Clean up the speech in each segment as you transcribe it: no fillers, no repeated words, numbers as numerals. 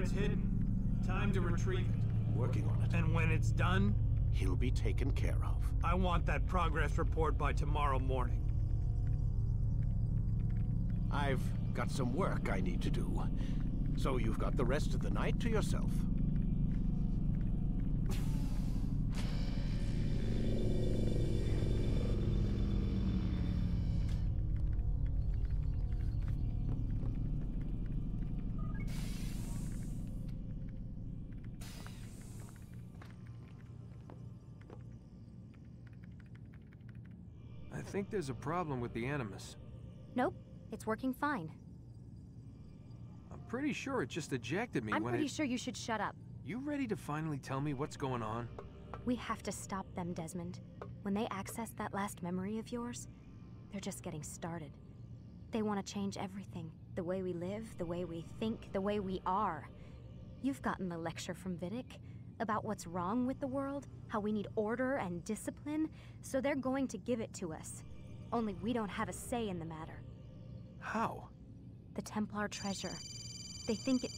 it's hidden. Time to retrieve it. Working on it. And when it's done, He'll be taken care of. I want that progress report by tomorrow morning. I've got some work I need to do. So you've got the rest of the night to yourself. I think there's a problem with the Animus. Nope, it's working fine. I'm pretty sure it just ejected me I'm when pretty sure you should shut up. You ready to finally tell me what's going on? We have to stop them, Desmond. When they access that last memory of yours, they're just getting started. They want to change everything. The way we live, the way we think, the way we are. You've gotten the lecture from Vidic about what's wrong with the world, how we need order and discipline, so they're going to give it to us. Only we don't have a say in the matter. How? The Templar treasure. They think it...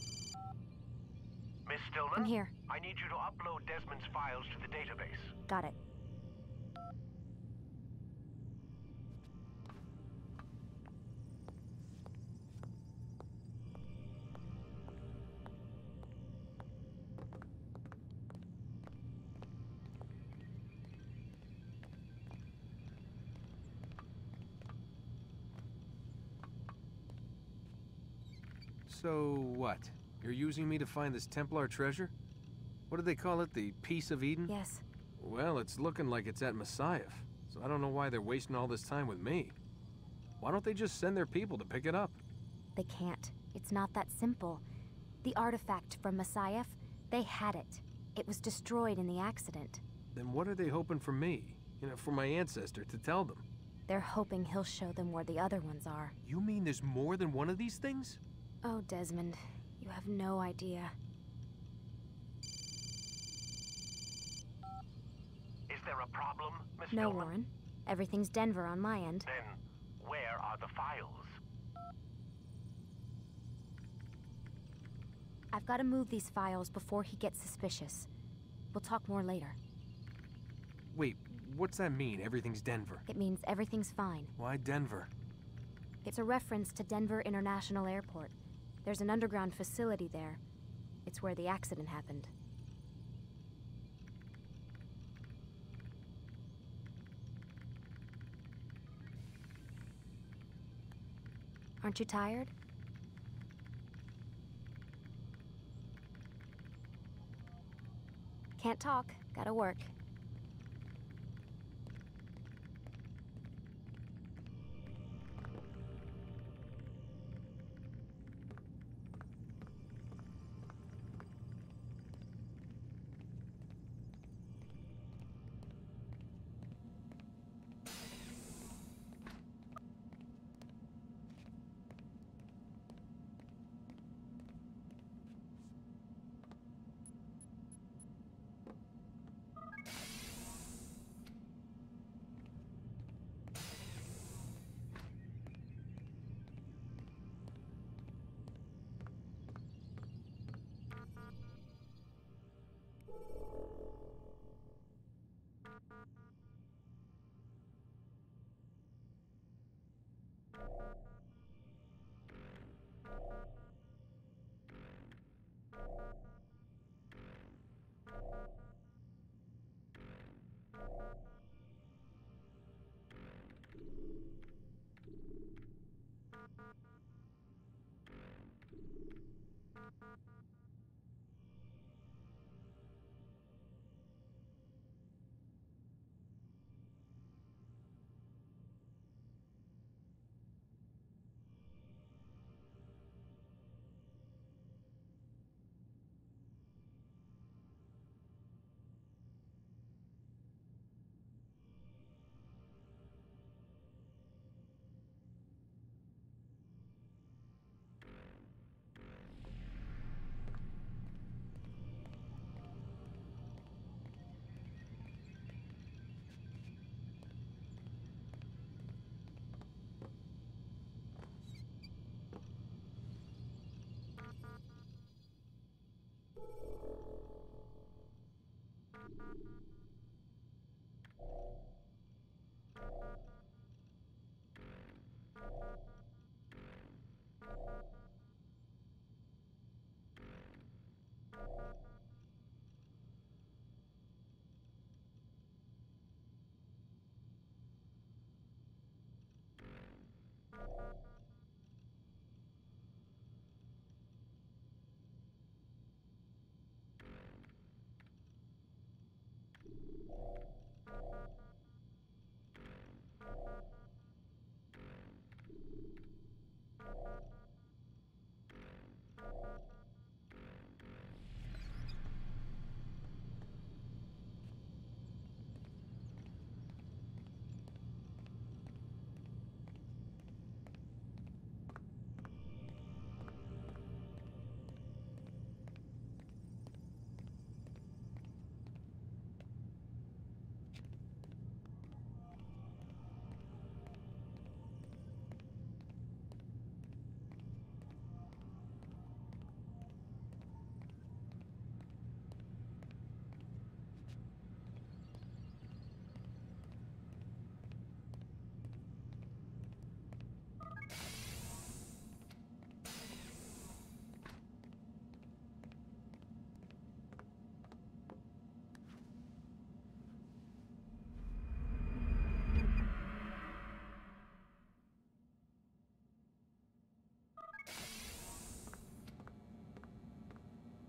Miss Stillman? I'm here. I need you to upload Desmond's files to the database. Got it. So what? You're using me to find this Templar treasure? What do they call it, the Piece of Eden? Yes. Well, it's looking like it's at Messiah, so I don't know why they're wasting all this time with me. Why don't they just send their people to pick it up? They can't. It's not that simple. The artifact from Messiah, they had it. It was destroyed in the accident. Then what are they hoping for me? You know, for my ancestor to tell them? They're hoping he'll show them where the other ones are. You mean there's more than one of these things? Oh, Desmond, you have no idea. Is there a problem, Miss No, Stillman? Warren. Everything's Denver on my end. Then, where are the files? I've got to move these files before he gets suspicious. We'll talk more later. Wait, what's that mean, everything's Denver? It means everything's fine. Why Denver? It's a reference to Denver International Airport. There's an underground facility there. It's where the accident happened. Aren't you tired? Can't talk. Gotta work.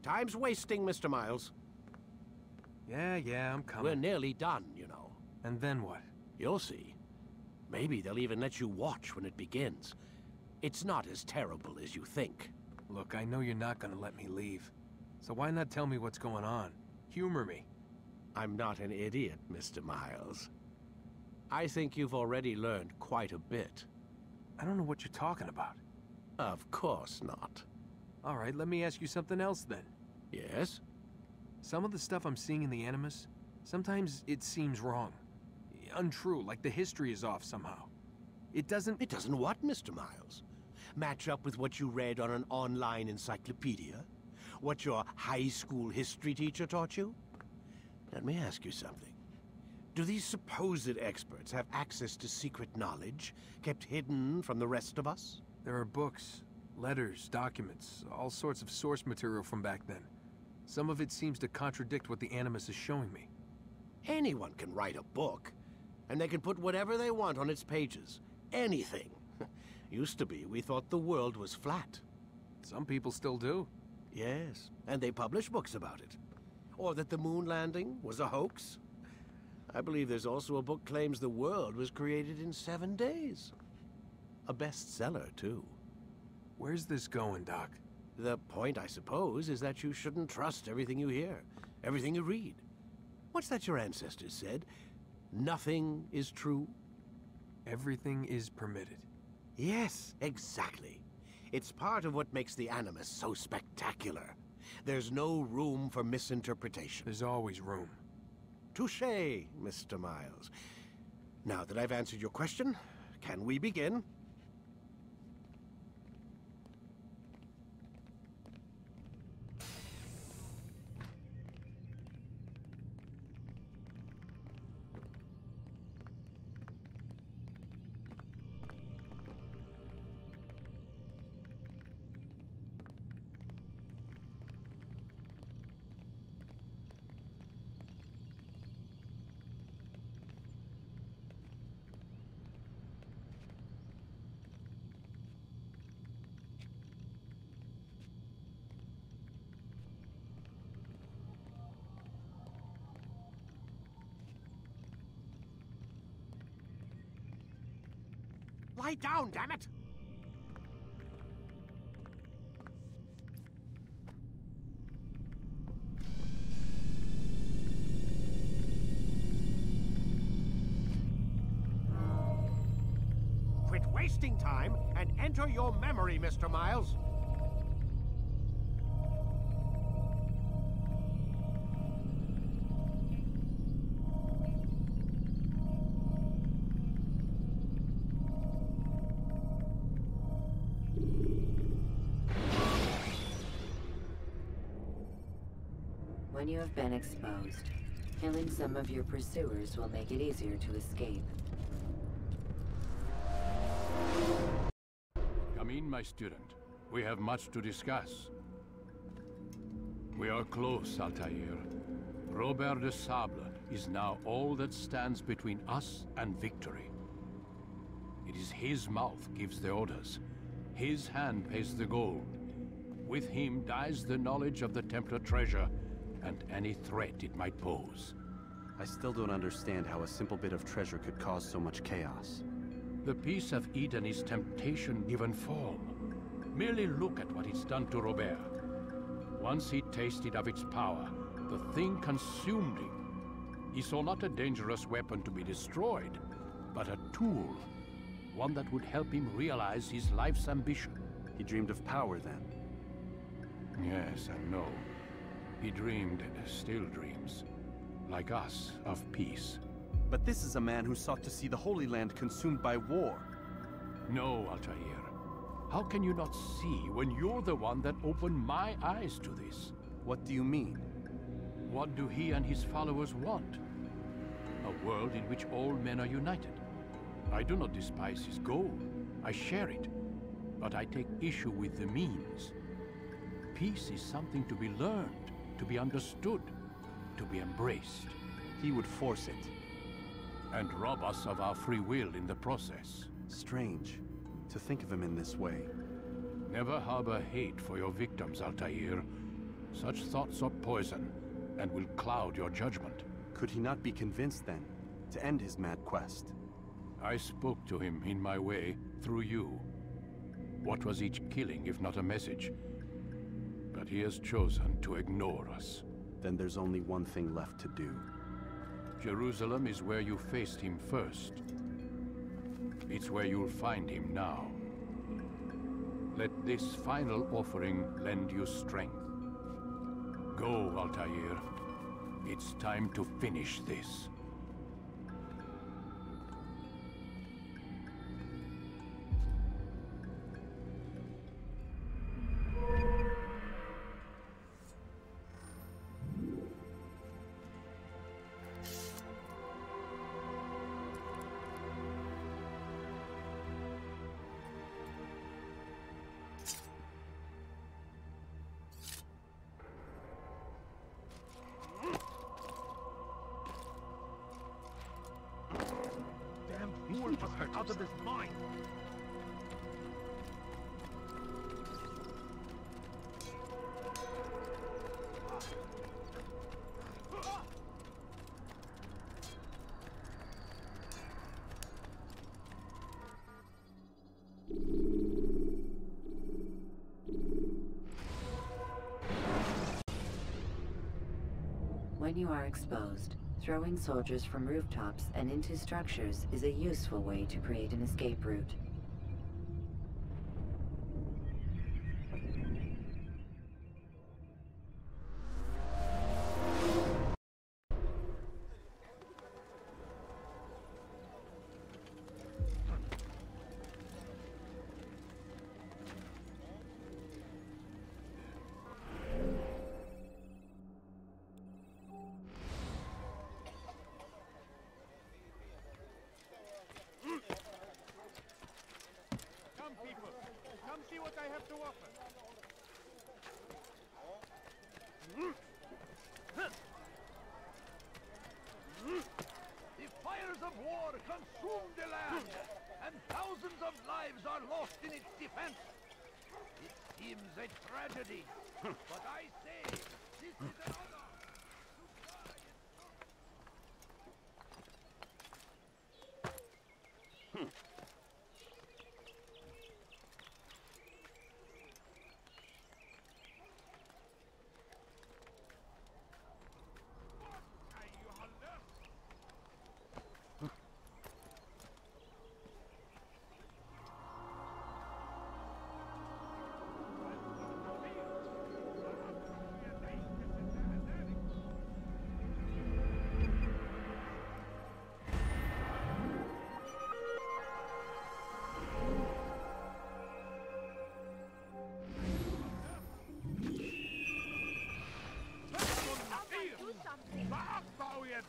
Time's wasting, Mr. Miles. Yeah, I'm coming. We're nearly done, you know. And then what? You'll see. Maybe they'll even let you watch when it begins. It's not as terrible as you think. Look, I know you're not gonna let me leave. So why not tell me what's going on? Humor me. I'm not an idiot, Mr. Miles. I think you've already learned quite a bit. I don't know what you're talking about. Of course not. All right, let me ask you something else then. Yes? Some of the stuff I'm seeing in the Animus, sometimes it seems wrong. Untrue, like the history is off somehow. It doesn't... It doesn't what, Mr. Miles? Match up with what you read on an online encyclopedia? What your high school history teacher taught you? Let me ask you something. Do these supposed experts have access to secret knowledge kept hidden from the rest of us? There are books, letters, documents, all sorts of source material from back then. Some of it seems to contradict what the Animus is showing me. Anyone can write a book, and they can put whatever they want on its pages. Anything. Used to be, we thought the world was flat. Some people still do. Yes, and they publish books about it. Or that the moon landing was a hoax. I believe there's also a book claims the world was created in 7 days. A bestseller, too. Where's this going, Doc? The point, I suppose, is that you shouldn't trust everything you hear, everything you read. What's that your ancestors said? Nothing is true? Everything is permitted. Yes, exactly. It's part of what makes the Animus so spectacular. There's no room for misinterpretation. There's always room. Touché, Mr. Miles. Now that I've answered your question, can we begin? Lie down, damn it! Quit wasting time and enter your memory, Mr. Miles. When you have been exposed, Killing some of your pursuers will make it easier to escape. Come in, my student. We have much to discuss. We are close, Altair. Robert de Sable is now all that stands between us and victory. It is his mouth gives the orders. His hand pays the gold. With him dies the knowledge of the Templar treasure and any threat it might pose. I still don't understand how a simple bit of treasure could cause so much chaos. The peace of Eden is temptation given form. Merely look at what it's done to Robert. Once he tasted of its power, the thing consumed him. He saw not a dangerous weapon to be destroyed, but a tool. One that would help him realize his life's ambition. He dreamed of power then? Yes and no. He dreamed, still dreams, like us, of peace. But this is a man who sought to see the Holy Land consumed by war. No, Altair. How can you not see when you're the one that opened my eyes to this? What do you mean? What do he and his followers want? A world in which all men are united. I do not despise his goal. I share it. But I take issue with the means. Peace is something to be learned, to be understood, to be embraced. He would force it. And rob us of our free will in the process. Strange, to think of him in this way. Never harbor hate for your victims, Altair. Such thoughts are poison, and will cloud your judgment. Could he not be convinced, then, to end his mad quest? I spoke to him in my way, through you. What was each killing, if not a message? But he has chosen to ignore us. Then there's only one thing left to do. Jerusalem is where you faced him first. It's where you'll find him now. Let this final offering lend you strength. Go, Altair. It's time to finish this. Out of his mind! When you are exposed, throwing soldiers from rooftops and into structures is a useful way to create an escape route. Come see what I have to offer. The fires of war consume the land, and thousands of lives are lost in its defense. It seems a tragedy, but I say this is an honor.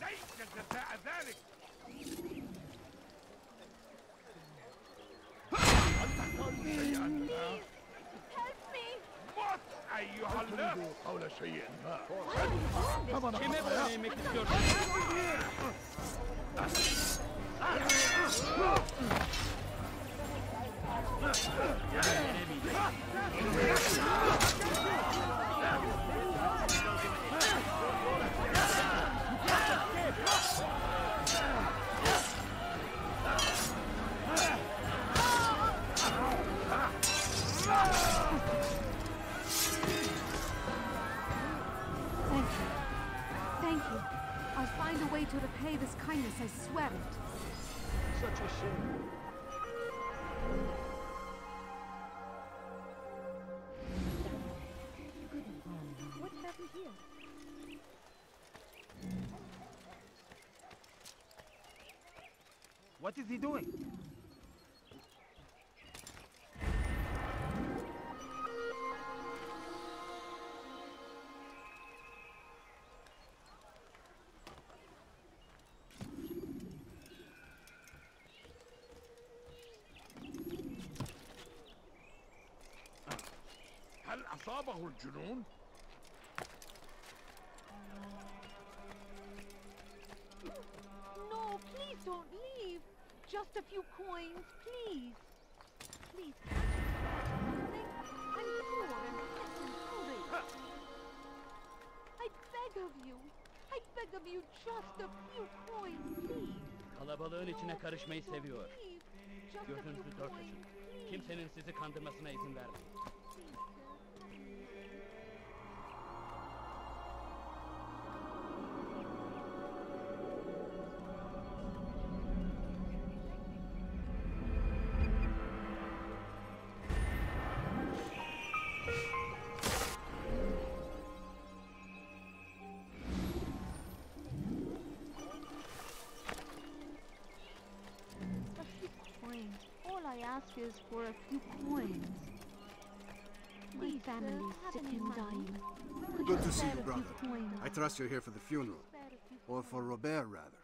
ليس جزاء ذلك. هل تحتاج شيئا؟ Help me! موت أيها اللص! قول شيء ما. Kime boyun eğmek istiyorsun? Thank you. I'll find a way to repay this kindness, I swear it. Such a shame. What happened here? What is he doing? هل أصابه الجنون؟ No, please don't leave. Just a few coins, please. Please. I'm poor and hungry. I beg of you. I beg of you just a few coins, please. Kalabalığın içine karışmayı seviyor. Please. Just a Gözünüzü few dört coins, açın. please. Kimsenin sizi kandırmasına izin vermeyin. A few coins. All I ask is for a few coins. My family's sick and dying. Could Good you to see spare you, a brother. few coins? I trust you're here for the funeral. Spare a few Or for Robert, rather.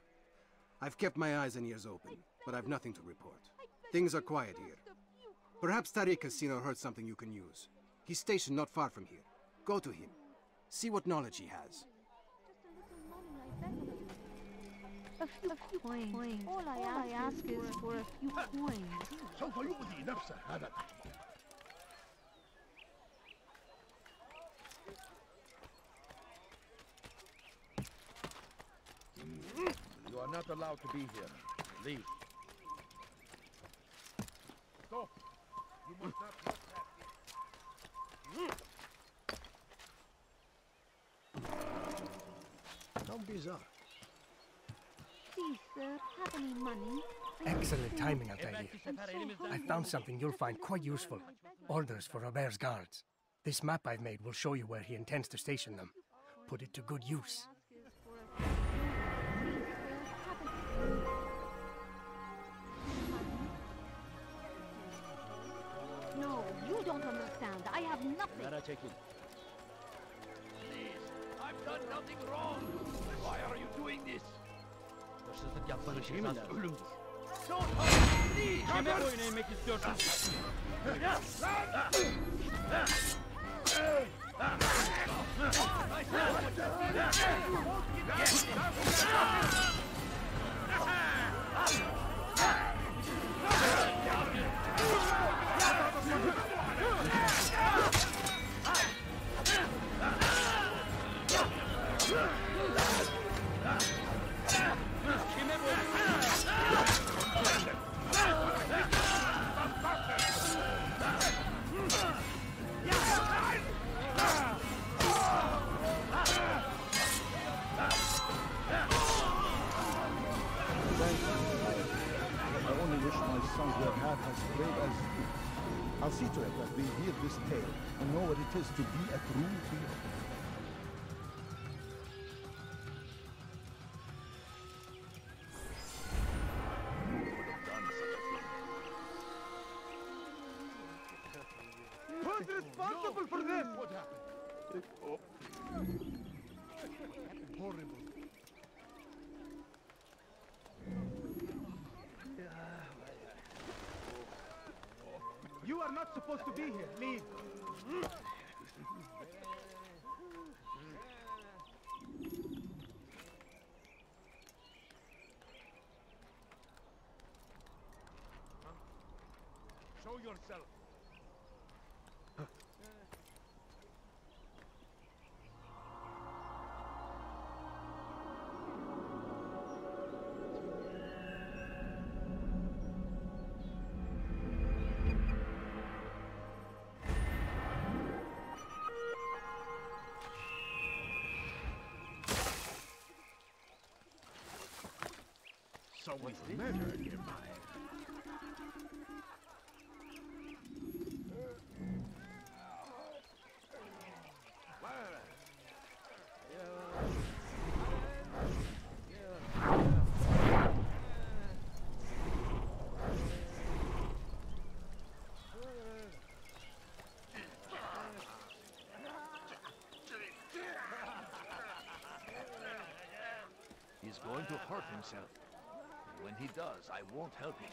I've kept my eyes and ears open, but I've nothing to report. Things are quiet here. Perhaps Tariq has seen or heard something you can use. He's stationed not far from here. Go to him. See what knowledge he has. A few coins. All I ask is for a few coins. سوف يؤذي نفسه هذا الأحمق. You are not allowed to be here. Leave. Stop. You must not let that. How bizarre. Please, sir, have any money? Excellent timing, Altair. Evvelki sefer elimizden I found something you'll find quite useful. Orders for Robert's guards. This map I've made will show you where he intends to station them. Put it to good use. No, you don't understand. I have nothing. Yara çekil. Please, I've done nothing wrong. Why are you doing this? Hırsızlık yapmanın cezası ölümdür. Don't hurt me, please. Kime boyun eğmek istiyorsun? I only wish my sons were half as brave as you. I'll see to it that we hear this tale and know what it is to be a true hero. Who's responsible for this? What happened? Horrible. not supposed to be here. Leave. Show yourself. Someone's murdered nearby. He's going to hurt himself. When he does, I won't help him.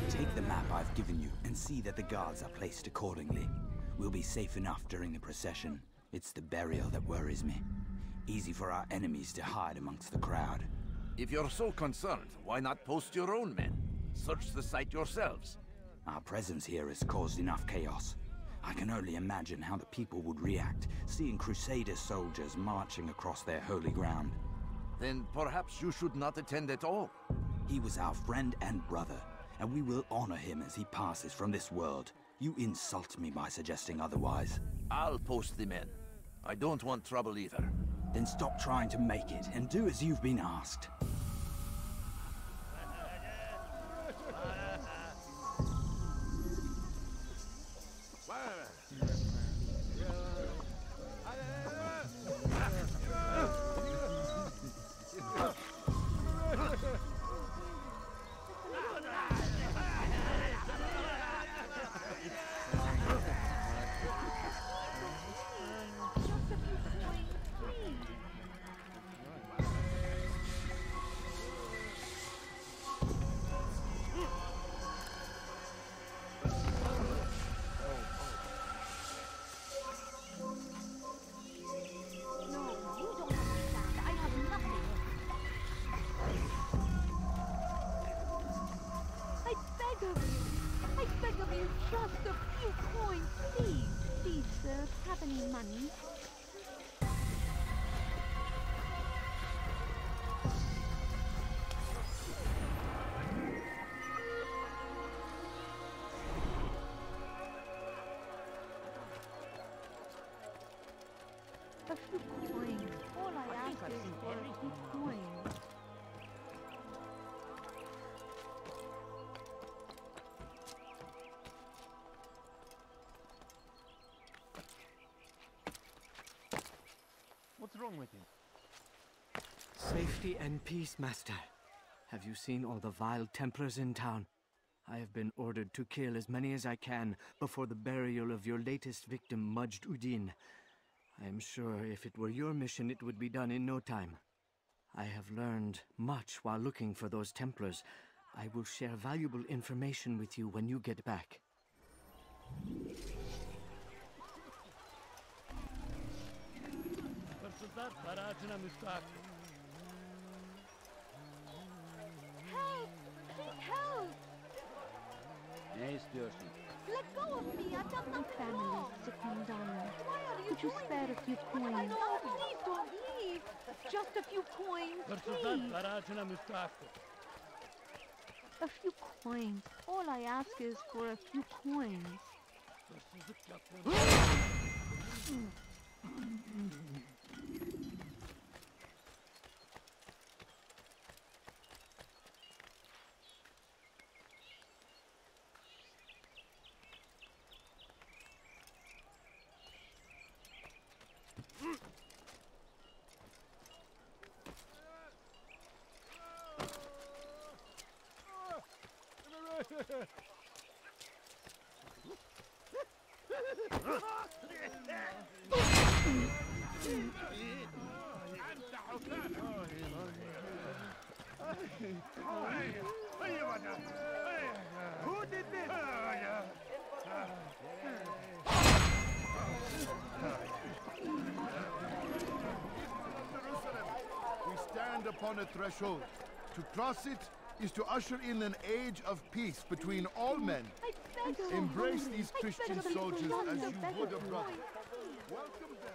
Take the map I've given you and see that the guards are placed accordingly. We'll be safe enough during the procession. It's the burial that worries me. Easy for our enemies to hide amongst the crowd. If you're so concerned, why not post your own men? Search the site yourselves. Our presence here has caused enough chaos. I can only imagine how the people would react, seeing Crusader soldiers marching across their holy ground. Then perhaps you should not attend at all. He was our friend and brother, and we will honor him as he passes from this world. You insult me by suggesting otherwise. I'll post the men. I don't want trouble either. Then stop trying to make it and do as you've been asked. Just a few coins, please. Please, sir, have any money? A few coins. All I ask is for a few coins. What's wrong with him? Safety and peace, Master. Have you seen all the vile Templars in town? I have been ordered to kill as many as I can before the burial of your latest victim, Majd Udin. I am sure if it were your mission, it would be done in no time. I have learned much while looking for those Templars. I will share valuable information with you when you get back. Help! Help! Ne istiyorsun? Let go of me! I've done My nothing family wrong! is sick and dying. Why are you Could you doing spare a few coins? No, please don't leave! Just a few coins, Hırsızlar please! garajına müstahaktır. A few coins. All I ask is for a few coins. Hırsızlık yaptığın... Who did this? Jerusalem, we stand upon a threshold. To cross it is to usher in an age of peace between all men. Embrace these Christian soldiers as you would a brother. Welcome them.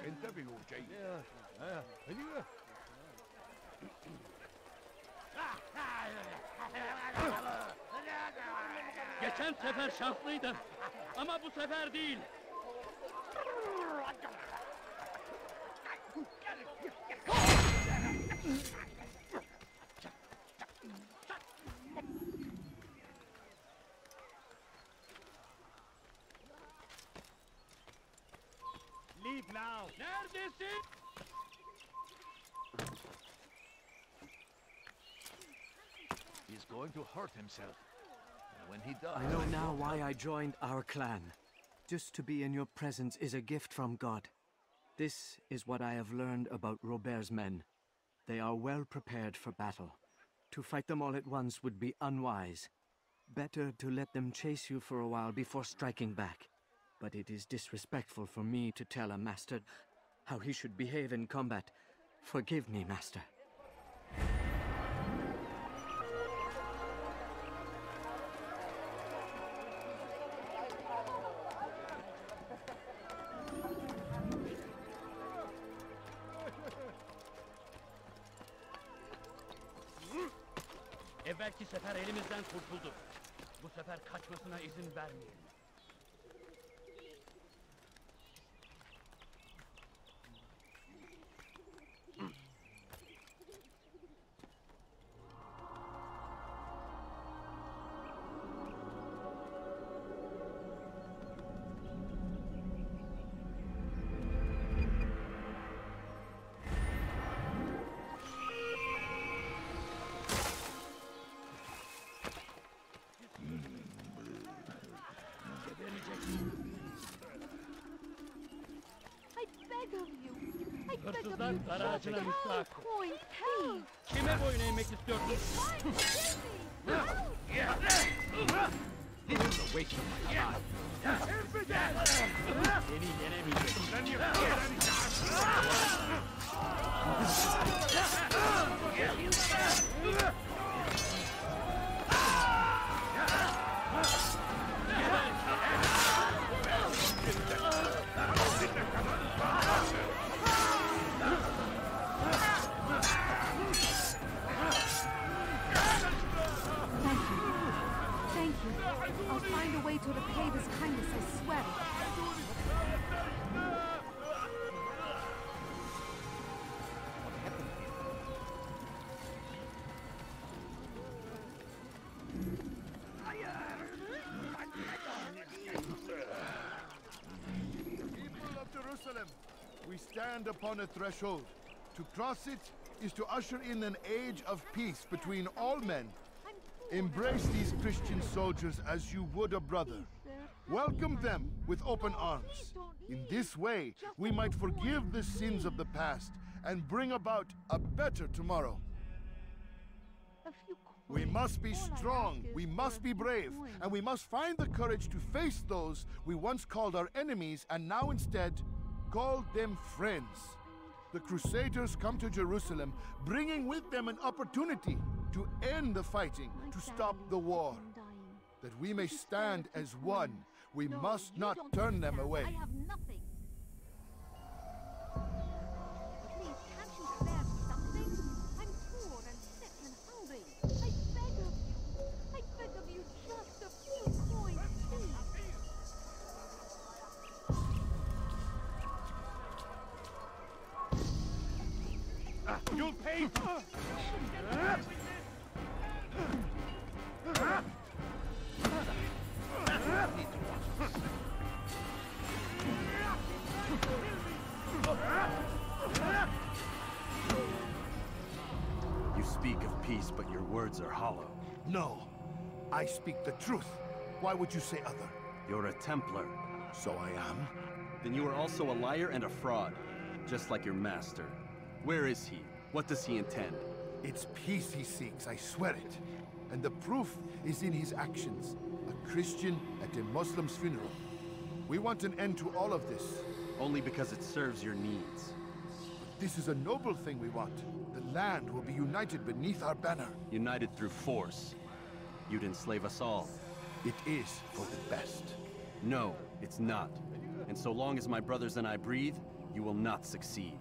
انتبهوا جيدا. Geçen sefer şanslıydım. Ama bu sefer değil. Leave now. Neredesin? He's going to hurt himself. And when he does... I know now why I joined our clan. Just to be in your presence is a gift from God. This is what I have learned about Robert's men. They are well prepared for battle. To fight them all at once would be unwise. Better to let them chase you for a while before striking back. But it is disrespectful for me to tell a master how he should behave in combat. Forgive me, master. Evvelki sefer elimizden kurtuldu. Bu sefer kaçmasına izin vermeyelim. Hırsızlar dar ağacına müstahak. Kime boyun eğmek istiyorsun? Away from my side. Seni yenemeyeceksin. I'll find a way to repay this kindness, I swear. People of Jerusalem, we stand upon a threshold. To cross it is to usher in an age of peace between all men. Embrace these Christian soldiers as you would a brother. Welcome them with open arms. In this way, we might forgive the sins of the past and bring about a better tomorrow. We must be strong, we must be brave, and we must find the courage to face those we once called our enemies and now instead call them friends. The Crusaders come to Jerusalem, bringing with them an opportunity to end the fighting, to stop the war. That we may stand as one, we must not turn them away. I have nothing. Please, can't you spare me something? I'm poor and sick and hungry. I beg of you, just a few coins, please. You speak of peace, but your words are hollow. No, I speak the truth. Why would you say other? You're a Templar. So I am? Then you are also a liar and a fraud, just like your master. Where is he? What does he intend? It's peace he seeks, I swear it. And the proof is in his actions. A Christian at a Muslim's funeral. We want an end to all of this. Only because it serves your needs. But this is a noble thing we want. The land will be united beneath our banner. United through force. You'd enslave us all. It is for the best. No, it's not. And so long as my brothers and I breathe, you will not succeed.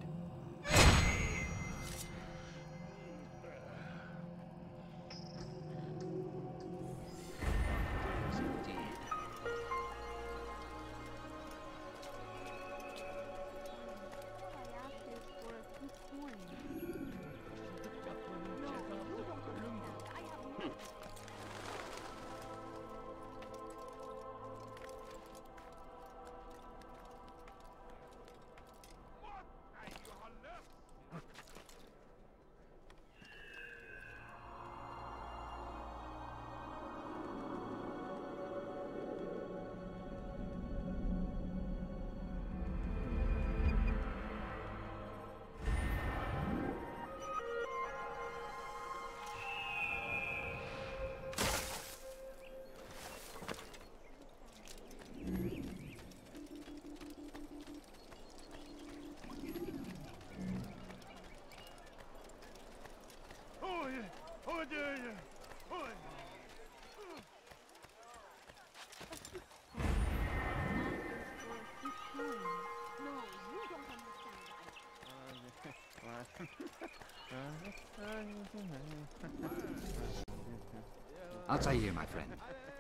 Altair, my friend,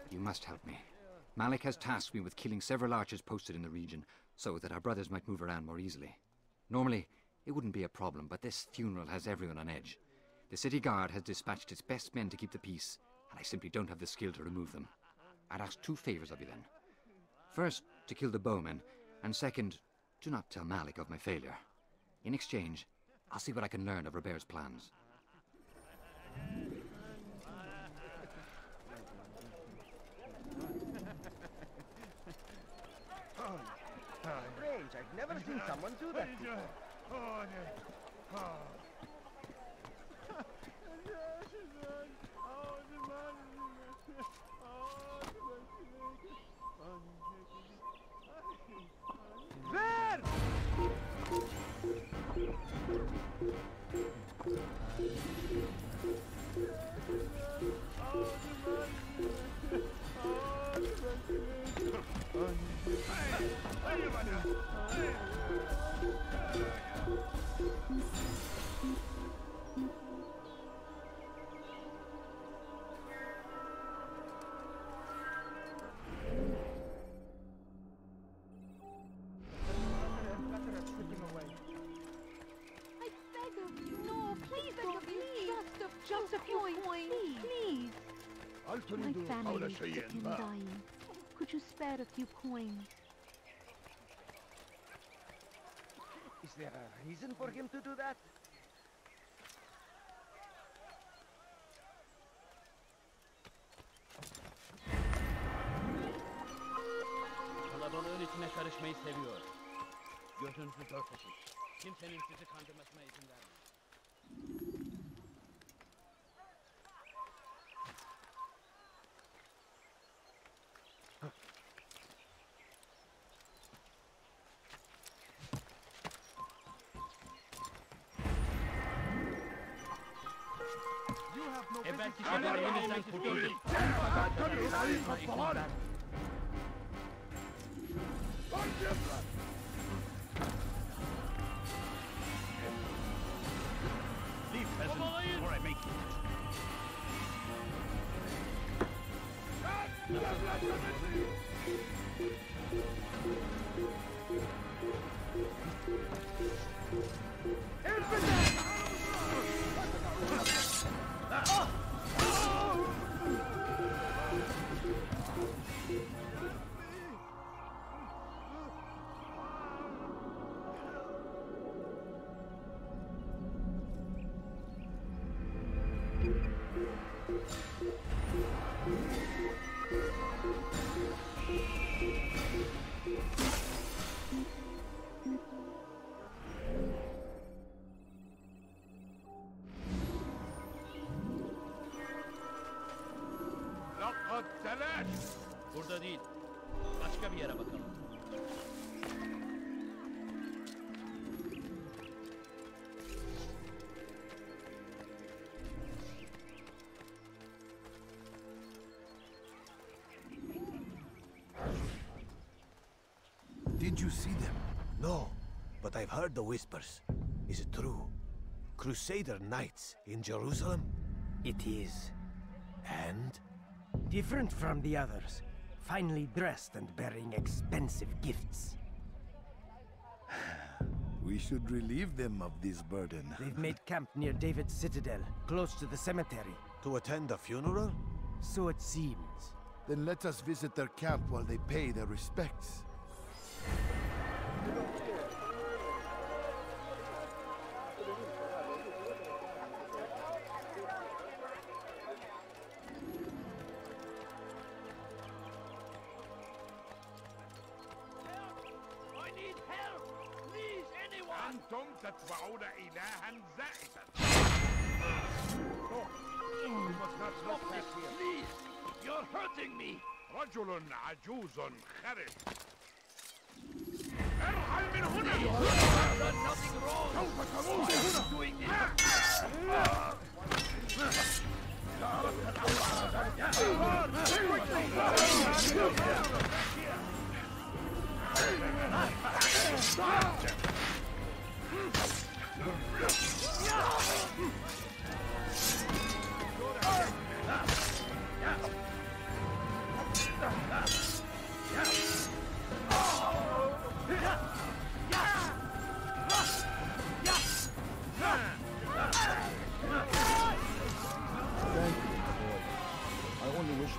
you must help me. Malik has tasked me with killing several archers posted in the region, so that our brothers might move around more easily. Normally, it wouldn't be a problem, but this funeral has everyone on edge. The city guard has dispatched its best men to keep the peace, and I simply don't have the skill to remove them. I'd ask 2 favors of you then. First, to kill the bowmen, and second, do not tell Malik of my failure. In exchange, I'll see what I can learn of Robert's plans. Strange, I've never seen someone do that before. There! Just a few coins, please. My family is sick and dying. Could you spare a few coins? Is there a reason for him to do that? Kalabalığın içine karışmayı seviyor. Gözünüzü dört açın. Kimsenin sizi kandırmasına izin vermeyin. Belki sefer elimizden kurtulduk. Leave, peasant, before I make you. değil. Başka bir yere bakalım. Did you see them? No, but I've heard the whispers. Is it true? Crusader Knights in Jerusalem? It is. And? Different from the others. Finely dressed and bearing expensive gifts. We should relieve them of this burden. They've made camp near David's citadel, close to the cemetery. To attend a funeral? So it seems. Then let us visit their camp while they pay their respects. أنتم تتبعون إلها زائدا. Stop this, please! You're hurting me! رجل عجوز خرب. ارحل من هنا! I've done nothing wrong! سوف تموت هنا! Doing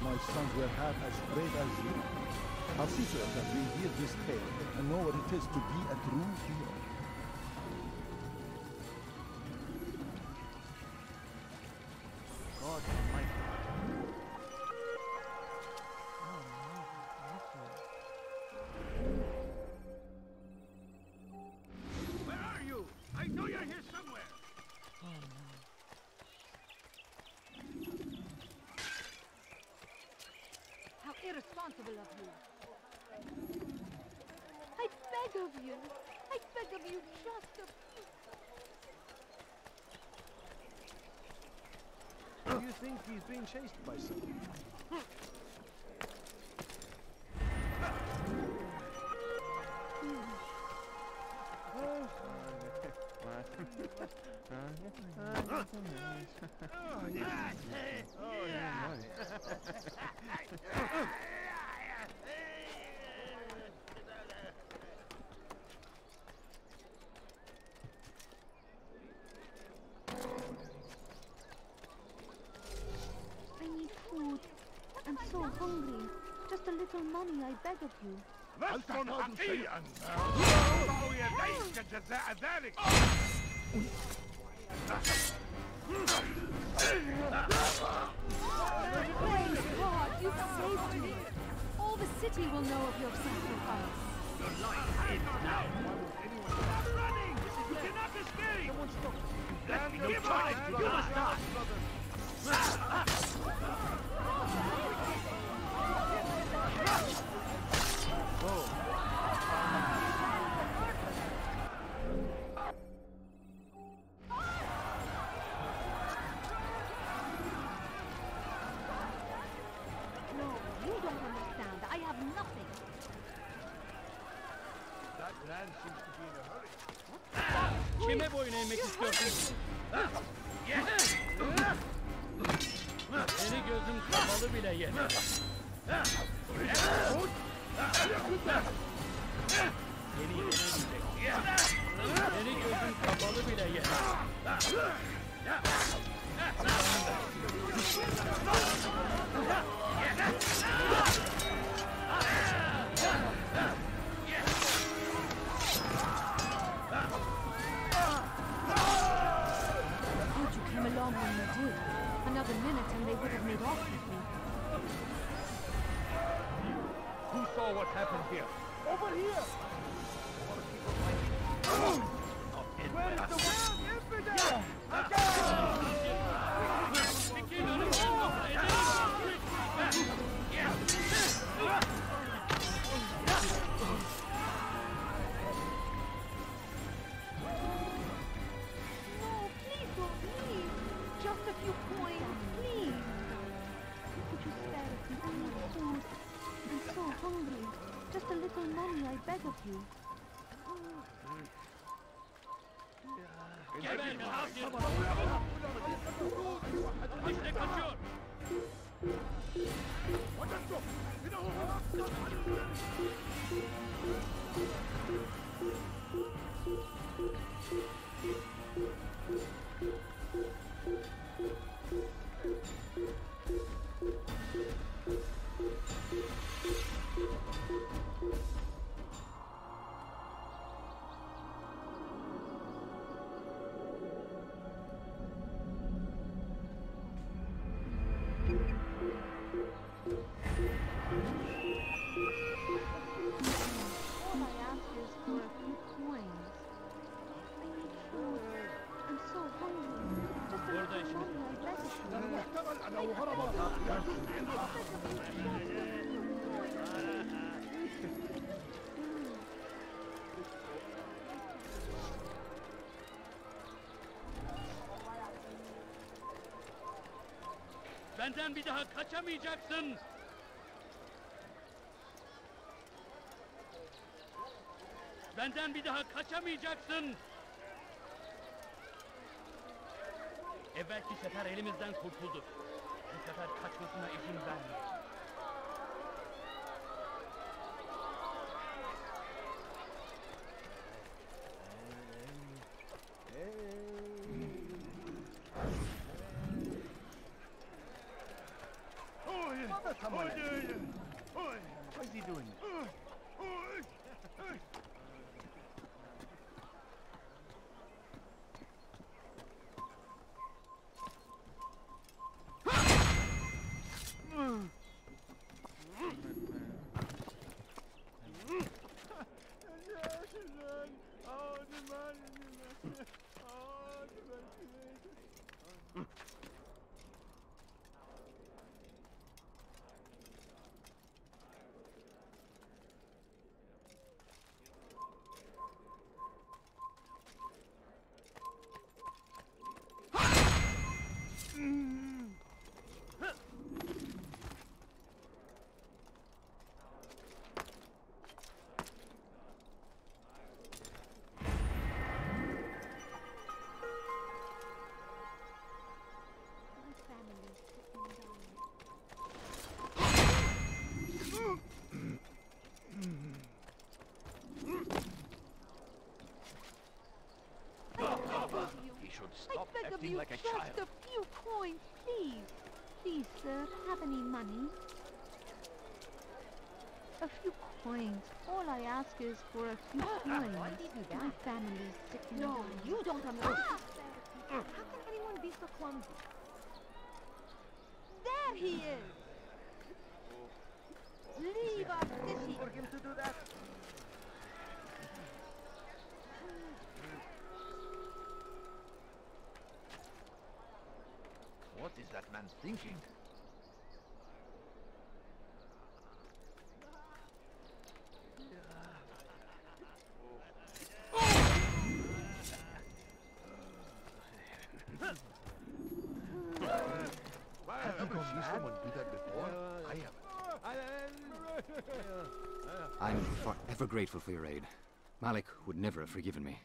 my sons were half as brave as you. I'll see to it that we hear this tale and know what it is to be a true hero. God almighty. Where are you? I know you're here somewhere. How irresponsible of you. I beg of you. I beg of you, just a Do you think he's being chased by someone? I need food. I'm so hungry. Just a little money, I beg of you. لست حقيا. أضع يديك جزاء ذلك. Praise God, you've saved me. All the city will know of your sacrifice. Your life ends now. Stop running! You cannot escape! Let me give my you must die! No, you don't understand. I have nothing. That man seems to be in a hurry. Kime boyun eğmek istiyorsun? Seni gözüm kapalı bile yener. Seni yenemeyecek. Seni gözüm kapalı bile yener. Thought you came along when you did. Another minute and they would have made off with me. Who saw what happened here? Over here! Where is the wild infidel? Again! hungry. Just a little money, I beg of you. Geber, hazır. İşte kaçıyor. Benden bir daha kaçamayacaksın. Benden bir daha kaçamayacaksın. Evvelki sefer elimizden kurtuldu. Bu sefer kaçmasına izin vermeyin. What is he doing? Stop acting like a child. Just a few coins, please. Please, sir, have any money? A few coins. All I ask is for a few coins. Why did you do that? My family's sick and No, dying. you don't understand. How can anyone be so clumsy? There he is! Leave us this For him to do that? What is that man thinking? Have you ever seen someone do that before? I haven't. I'm forever grateful for your aid. Malik would never have forgiven me.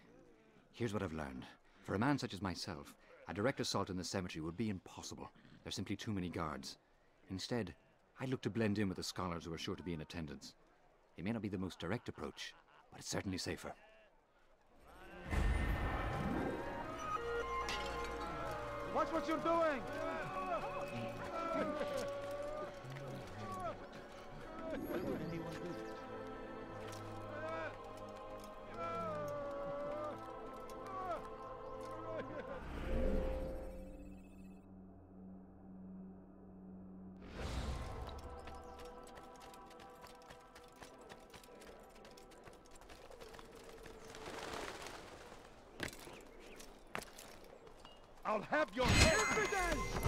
Here's what I've learned. For a man such as myself, a direct assault in the cemetery would be impossible. There's simply too many guards. Instead, I'd look to blend in with the scholars who are sure to be in attendance. It may not be the most direct approach, but it's certainly safer. Watch what you're doing! Why would anyone do this? I'll have your evidence!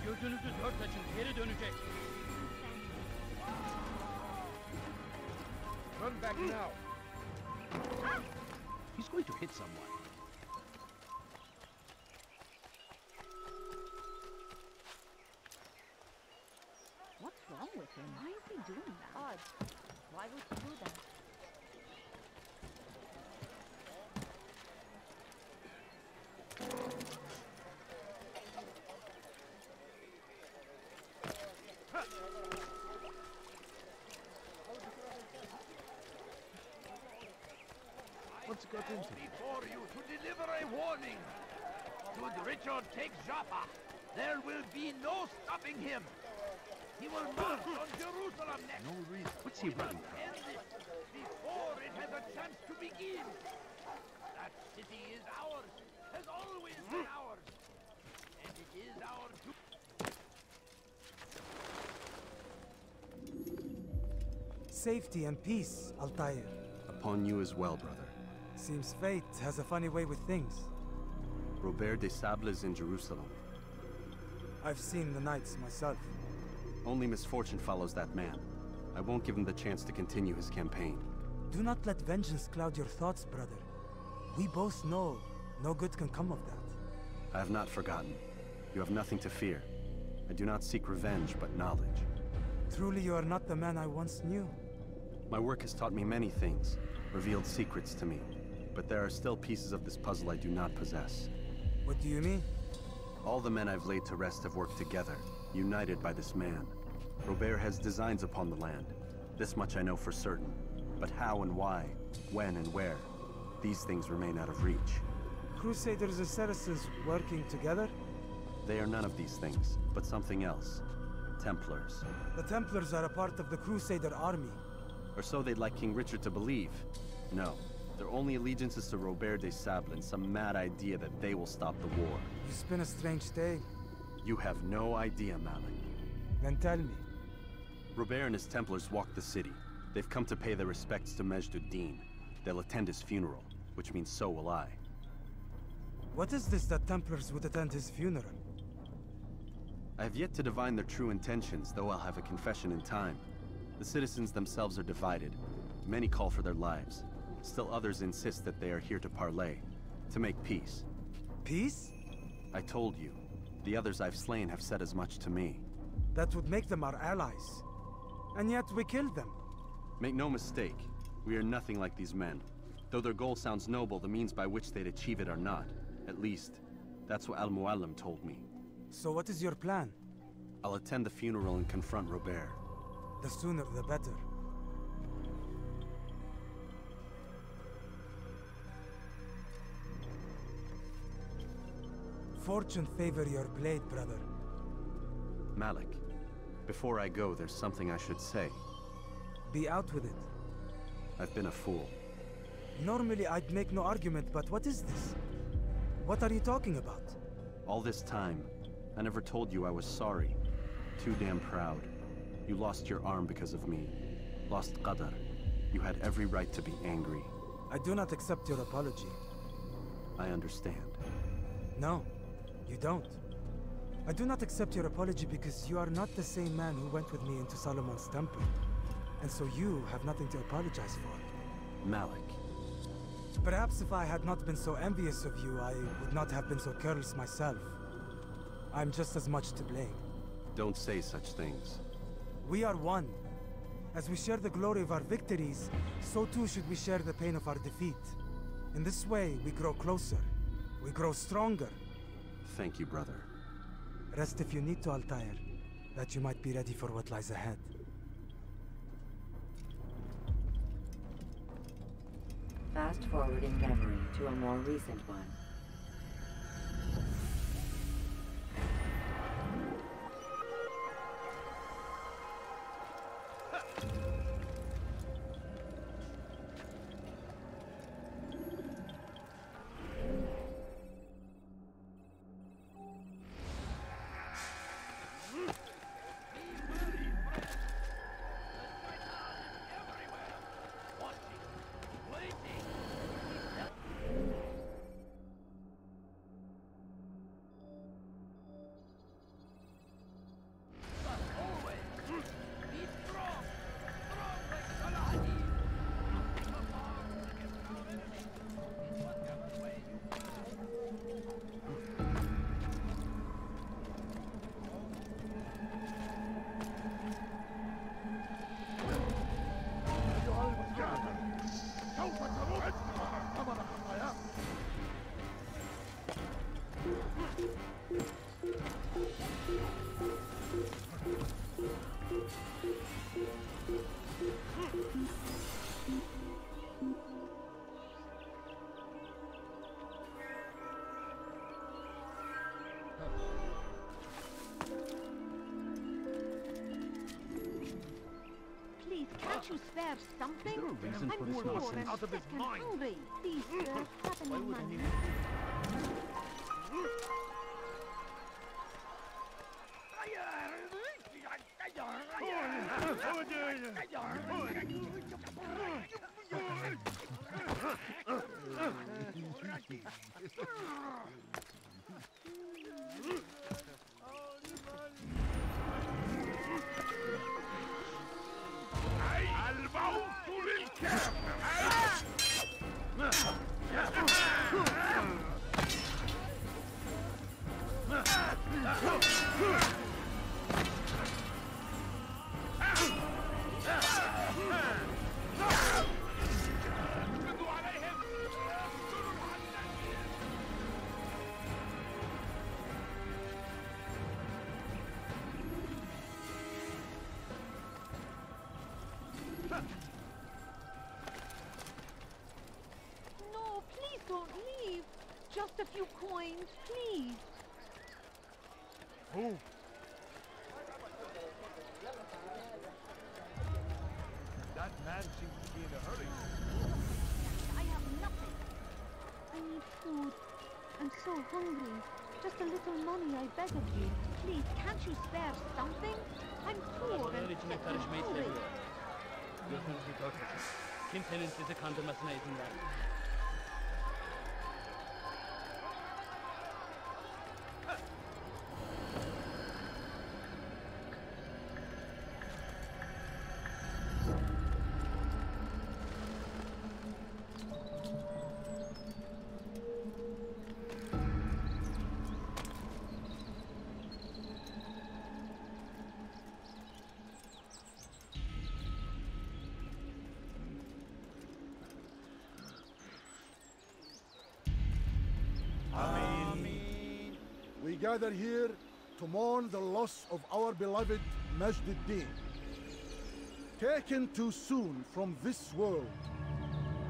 Gözünüzü dört açın, geri dönecek. Turn back now. He's going to hit someone. What's wrong with him? Why is he doing that? Odd. Why would he do that? What's got into before you to deliver a warning. Should Richard take Jaffa, there will be no stopping him. He will march on Jerusalem next. No reason. What's he running from? End this before it has a chance to begin. That city is ours, has always been ours, and it is our Safety and peace, Altair. Upon you as well, brother. Seems fate has a funny way with things. Robert de Sable is in Jerusalem. I've seen the knights myself. Only misfortune follows that man. I won't give him the chance to continue his campaign. Do not let vengeance cloud your thoughts, brother. We both know no good can come of that. I have not forgotten. You have nothing to fear. I do not seek revenge, but knowledge. Truly you are not the man I once knew. My work has taught me many things, revealed secrets to me. But there are still pieces of this puzzle I do not possess. What do you mean? All the men I've laid to rest have worked together, united by this man. Robert has designs upon the land. This much I know for certain. But how and why, when and where, these things remain out of reach. Crusaders and Saracens working together? They are none of these things, but something else. Templars. The Templars are a part of the Crusader army. Or so they'd like King Richard to believe. No, their only allegiance is to Robert de Sable and some mad idea that they will stop the war. You spin a strange tale. You have no idea, Malik. Then tell me. Robert and his Templars walk the city. They've come to pay their respects to Majd-ud-Din. They'll attend his funeral, which means so will I. What is this that Templars would attend his funeral? I have yet to divine their true intentions, though I'll have a confession in time. The citizens themselves are divided. Many call for their lives. Still others insist that they are here to parley, to make peace. Peace? I told you. The others I've slain have said as much to me. That would make them our allies. And yet we killed them. Make no mistake, we are nothing like these men. Though their goal sounds noble, the means by which they'd achieve it are not. At least, that's what Al-Muallim told me. So what is your plan? I'll attend the funeral and confront Robert. The sooner the better. Fortune favor your blade, brother. Malik, before I go, there's something I should say. Be out with it. I've been a fool. Normally I'd make no argument, but what is this? What are you talking about? All this time, I never told you I was sorry. Too damn proud. You lost your arm because of me. Lost Qadar. You had every right to be angry. I do not accept your apology. I understand. No, you don't. I do not accept your apology because you are not the same man who went with me into Solomon's temple. And so you have nothing to apologize for. Malik. Perhaps if I had not been so envious of you, I would not have been so careless myself. I'm just as much to blame. Don't say such things. We are one. As we share the glory of our victories, so too should we share the pain of our defeat. In this way, we grow closer. We grow stronger. Thank you, brother. Rest if you need to, Altair, that you might be ready for what lies ahead. Fast forwarding memory to a more recent one. Please, can't you spare something? Is there a reason I'm for this poor nonsense? and Out of his sick and mind. hungry. Please, sir, have any money? No, please don't leave. Just a few coins, please. Who? That man seems to be in a hurry. I have nothing. I need food. I'm so hungry. Just a little money, I beg of you. Please, can't you spare something? I'm poor and sick and karışmayı hungry. seviyor. Gözünüzü dört açın. Kimsenin sizi kandırmasına izin vermeyin. We gather here to mourn the loss of our beloved Majd-ud-Din. Taken too soon from this world.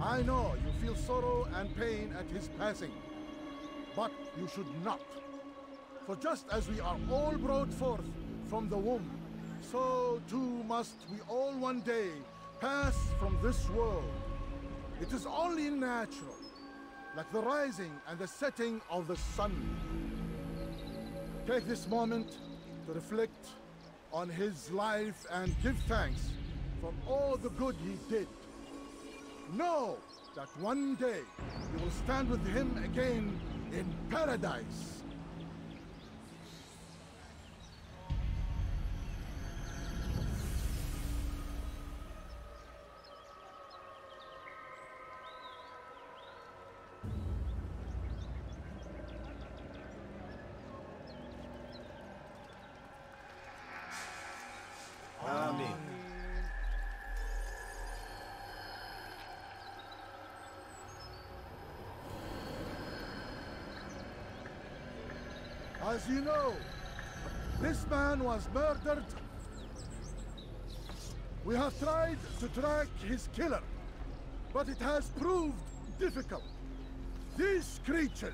I know you feel sorrow and pain at his passing, but you should not. For just as we are all brought forth from the womb, so too must we all one day pass from this world. It is only natural, like the rising and the setting of the sun. Take this moment to reflect on his life and give thanks for all the good he did. Know that one day you will stand with him again in paradise. As you know, this man was murdered. We have tried to track his killer, but it has proved difficult. These creatures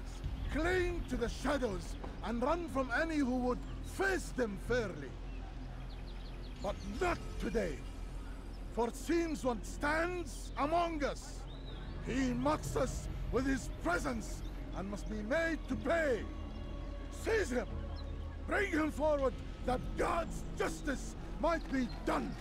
cling to the shadows and run from any who would face them fairly. But not today, for it seems one stands among us. He mocks us with his presence and must be made to pay. Seize him! Bring him forward, that God's justice might be done!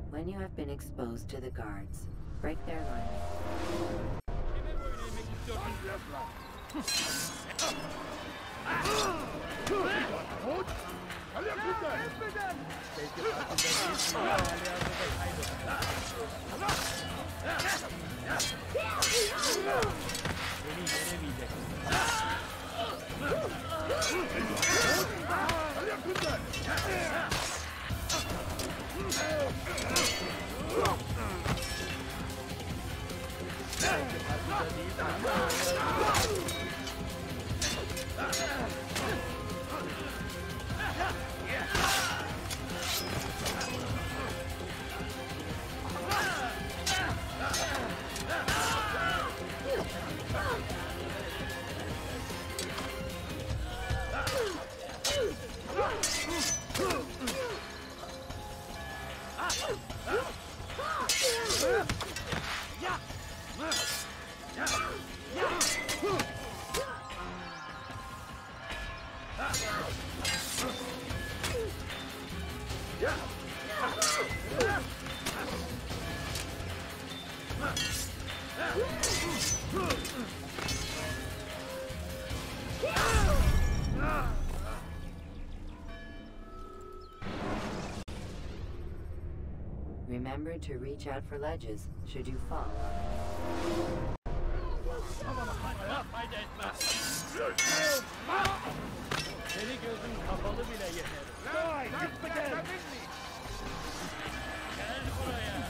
When you have been exposed to the guards, break their line. Remember to reach out for ledges should you fall. Seni gözün kapalı bile yeter. Gel buraya.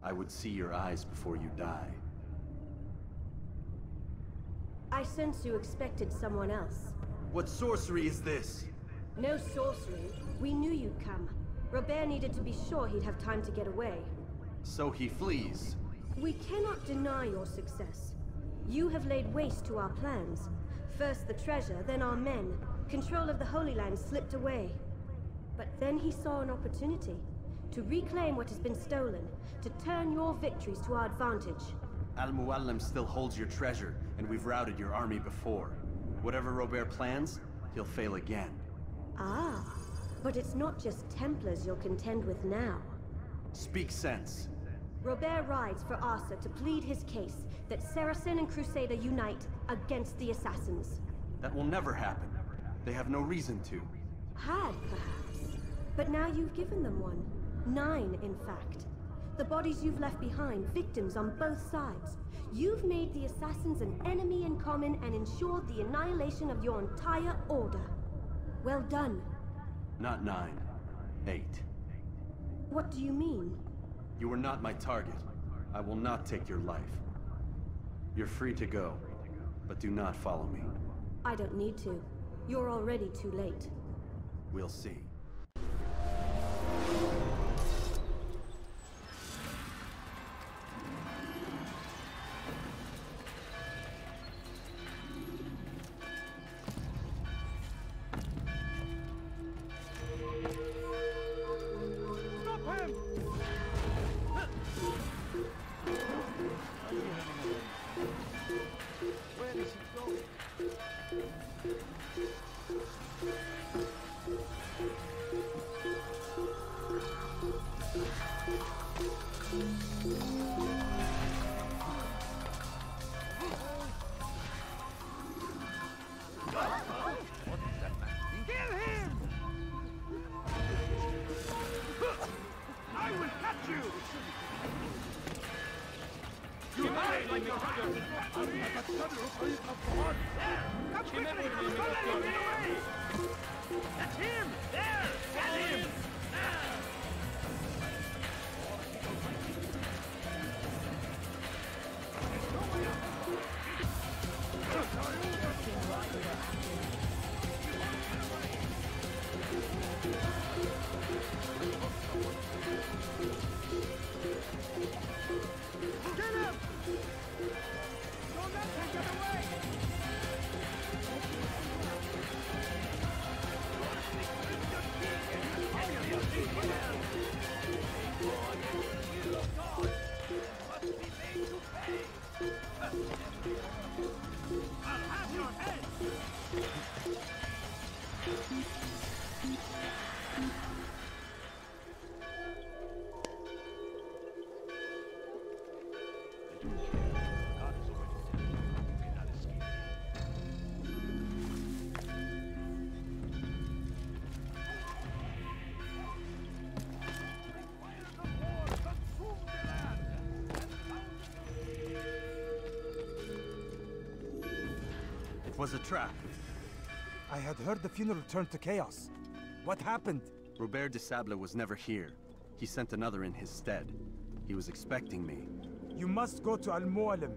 I would see your eyes before you die. I sense you expected someone else. What sorcery is this? No sorcery. We knew you'd come. Robert needed to be sure he'd have time to get away. So he flees. We cannot deny your success. You have laid waste to our plans. First the treasure, then our men. Control of the Holy Land slipped away. But then he saw an opportunity to reclaim what has been stolen, to turn your victories to our advantage. Al-Muallim still holds your treasure, and we've routed your army before. Whatever Robert plans, he'll fail again. Ah, but it's not just Templars you'll contend with now. Speak sense. Robert rides for Asa to plead his case that Saracen and Crusader unite against the Assassins. That will never happen. They have no reason to. Had, perhaps. But now you've given them one. 9, in fact. The bodies you've left behind, victims on both sides. You've made the Assassins an enemy in common and ensured the annihilation of your entire order. Well done. Not 9. 8. What do you mean? You are not my target. I will not take your life. You're free to go, but do not follow me. I don't need to. You're already too late. We'll see. That's him! There! Get him! It was a trap. I had heard the funeral turned to chaos. What happened? Robert de Sable was never here. He sent another in his stead. He was expecting me. You must go to Al-Mu'alim.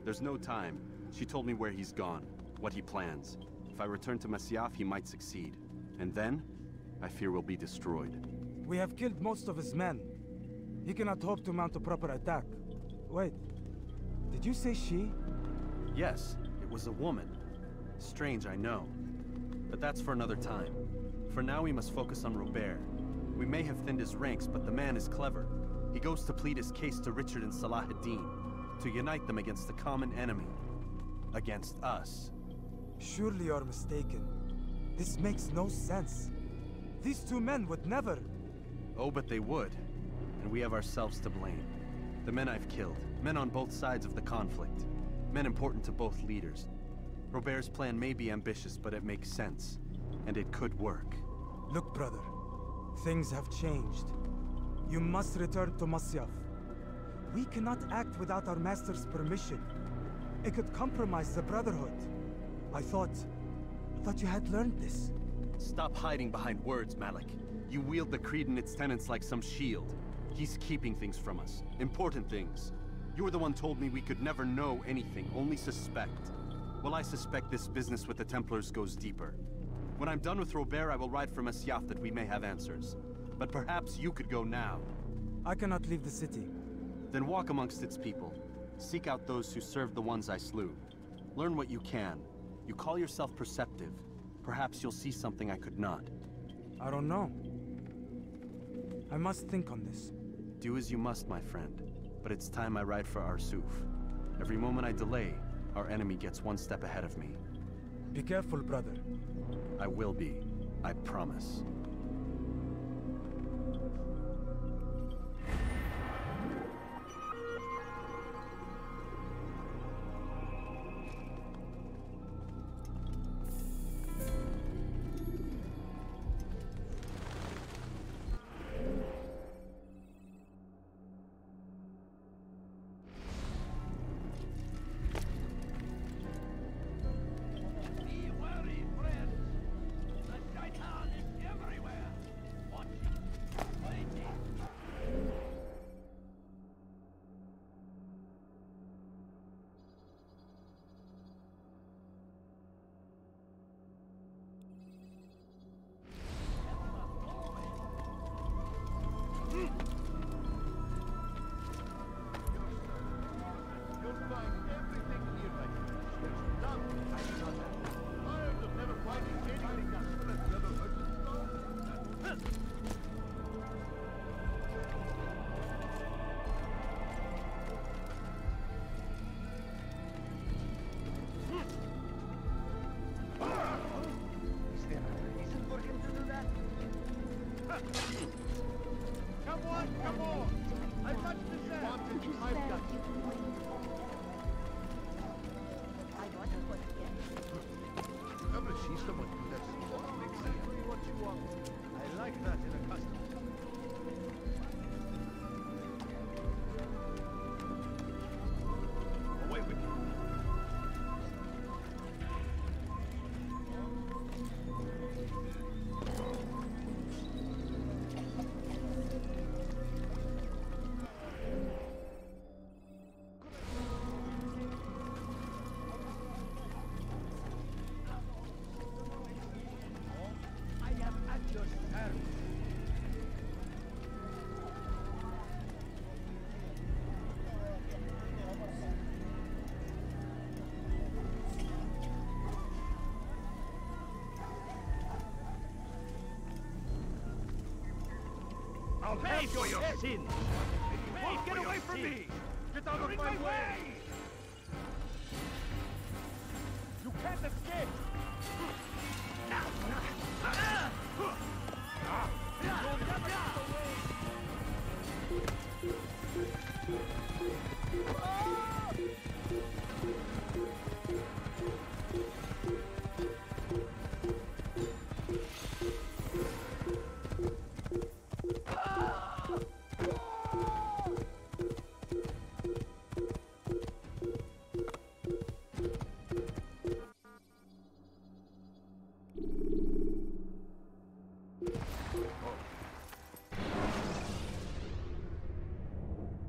There's no time. She told me where he's gone, what he plans. If I return to Masyaf, he might succeed. And then, I fear we'll be destroyed. We have killed most of his men. He cannot hope to mount a proper attack. Wait, did you say she? Yes, it was a woman. Strange, I know. But that's for another time. For now, we must focus on Robert. We may have thinned his ranks, but the man is clever. He goes to plead his case to Richard and Salah ad-Din, to unite them against the common enemy. Against us. Surely you're mistaken. This makes no sense. These two men would never... Oh, but they would. And we have ourselves to blame. The men I've killed, men on both sides of the conflict. Men important to both leaders. Robert's plan may be ambitious, but it makes sense. And it could work. Look, brother. Things have changed. You must return to Masyaf. We cannot act without our master's permission. It could compromise the Brotherhood. I thought you had learned this. Stop hiding behind words, Malik. You wield the creed and its tenets like some shield. He's keeping things from us. Important things. You were the one told me we could never know anything, only suspect. Well, I suspect this business with the Templars goes deeper. When I'm done with Robert, I will ride for Masyaf that we may have answers. But perhaps you could go now. I cannot leave the city. Then walk amongst its people. Seek out those who served the ones I slew. Learn what you can. You call yourself perceptive. Perhaps you'll see something I could not. I don't know. I must think on this. Do as you must, my friend. But it's time I ride for Arsuf. Every moment I delay, our enemy gets one step ahead of me. Be careful, brother. I will be. I promise. Come on! I touched the sand! I've got you. I know what I ever see someone do that? Exactly what you want. I like that in a customer. I'll pay for your sins! Hey, get away from me! Get out of my way! You can't escape!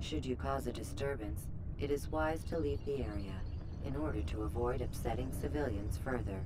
Should you cause a disturbance, it is wise to leave the area in order to avoid upsetting civilians further.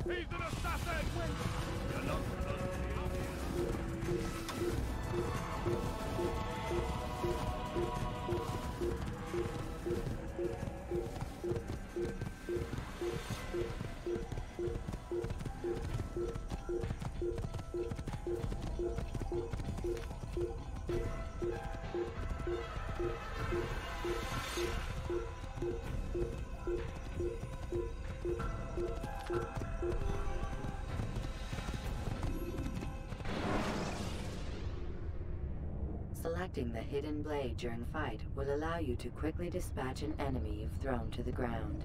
He's an assassin! Selecting the hidden blade during fight will allow you to quickly dispatch an enemy you've thrown to the ground.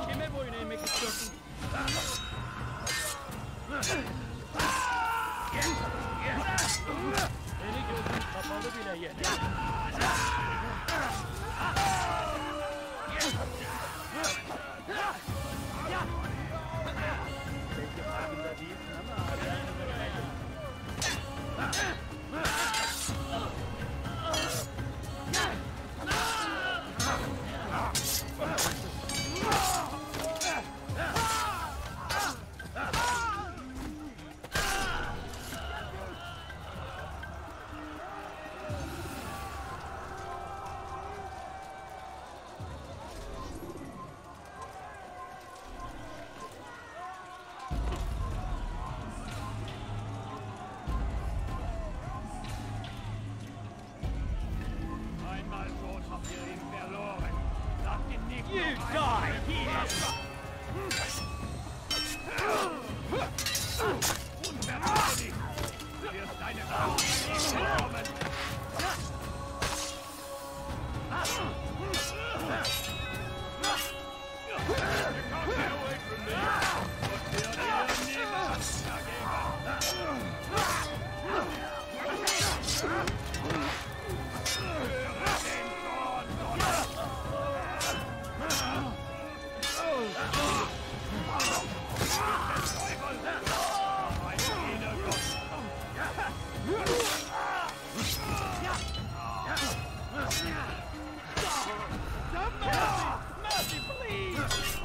Kime boyun eğmek istiyorsun? Seni gözün kapalı bile yener. Belki farkında değilsin ama haberinize vereyim. Die here! Unmerkwürdig! Du wirst deine Augen bekommen! Mercy, please!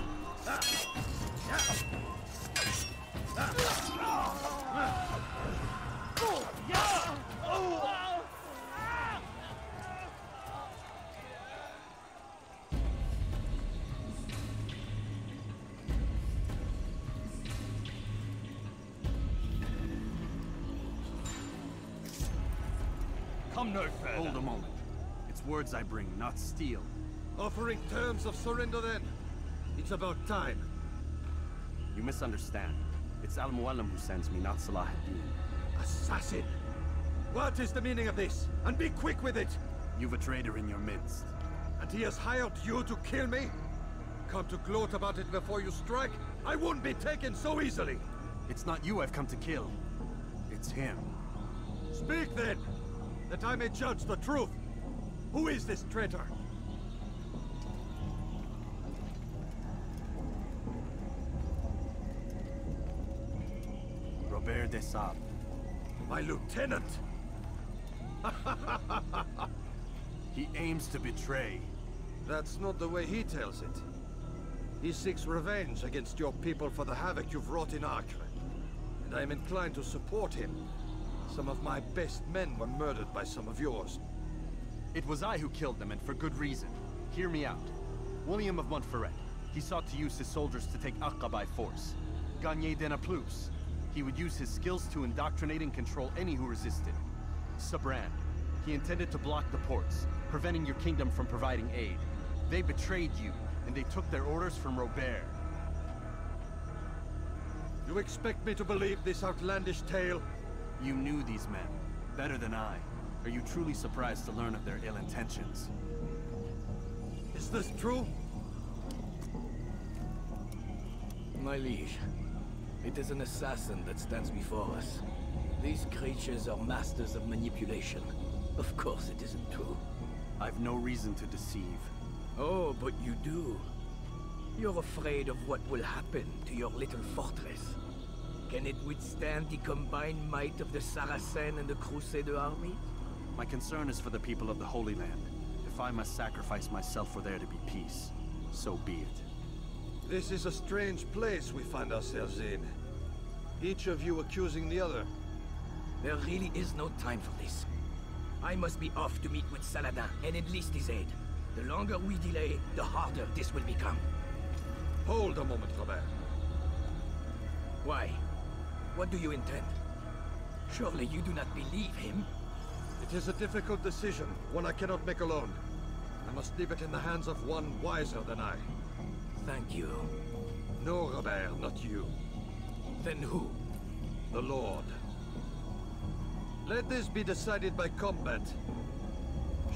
Come no further. Hold a moment. It's words I bring, not steel. Offering terms of surrender then. It's about time. You misunderstand. It's Al-Mualim who sends me, not Salah ad-Din. Assassin! What is the meaning of this? And be quick with it! You've a traitor in your midst. And he has hired you to kill me? Come to gloat about it before you strike? I won't be taken so easily! It's not you I've come to kill. It's him. Speak then! That I may judge the truth! Who is this traitor? Robert de Sable. My lieutenant! He aims to betray. That's not the way he tells it. He seeks revenge against your people for the havoc you've wrought in Acre. And I am inclined to support him. Some of my best men were murdered by some of yours. It was I who killed them, and for good reason. Hear me out. William of Montferrat. He sought to use his soldiers to take Acre by force. Gagné de Naplouse. He would use his skills to indoctrinate and control any who resisted. Sabran. He intended to block the ports, preventing your kingdom from providing aid. They betrayed you, and they took their orders from Robert. You expect me to believe this outlandish tale? You knew these men, better than I. Are you truly surprised to learn of their ill intentions? Is this true? My liege, it is an assassin that stands before us. These creatures are masters of manipulation. Of course it isn't true. I've no reason to deceive. Oh, but you do. You're afraid of what will happen to your little fortress. Can it withstand the combined might of the Saracen and the Crusader army? My concern is for the people of the Holy Land. If I must sacrifice myself for there to be peace, so be it. This is a strange place we find ourselves in. Each of you accusing the other. There really is no time for this. I must be off to meet with Saladin and enlist his aid. The longer we delay, the harder this will become. Hold a moment, Robert. Why? What do you intend? Surely you do not believe him? It is a difficult decision, one I cannot make alone. I must leave it in the hands of one wiser than I. Thank you. No, Robert, not you. Then who? The Lord. Let this be decided by combat.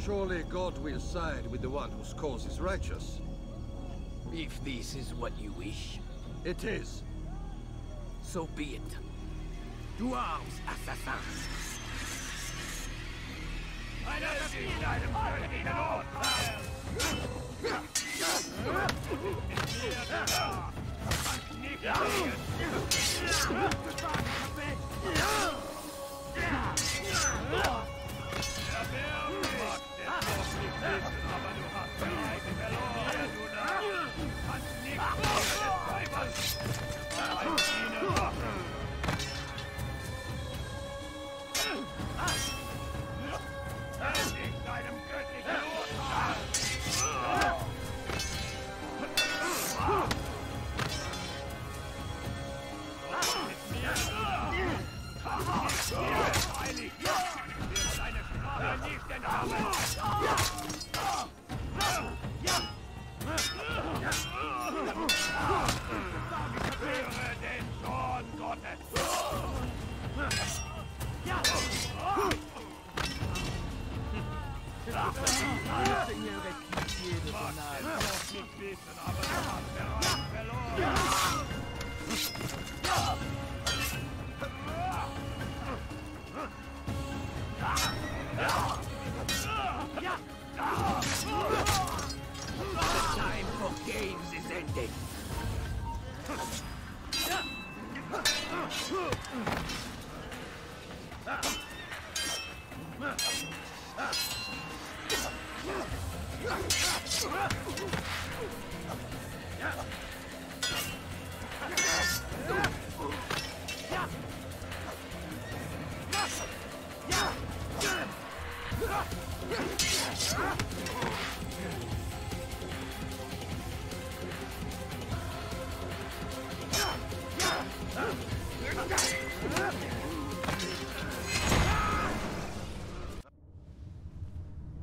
Surely God will side with the one whose cause is righteous. If this is what you wish. It is. So be it. To arms, assassins! dead.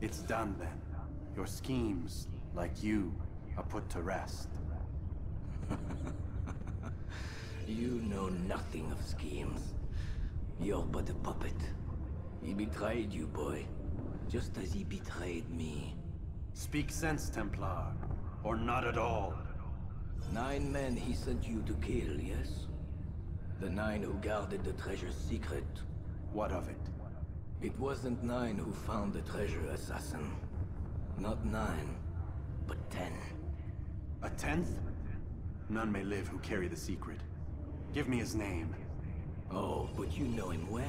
It's done then. Your schemes, like you, are put to rest. You know nothing of schemes. You're but a puppet. He betrayed you, boy. Just as he betrayed me. Speak sense, Templar. Or not at all. 9 men he sent you to kill, yes? The 9 who guarded the treasure's secret. What of it? It wasn't 9 who found the treasure, assassin. Not 9, but 10. A 10th? None may live who carry the secret. Give me his name. Oh, but you know him well.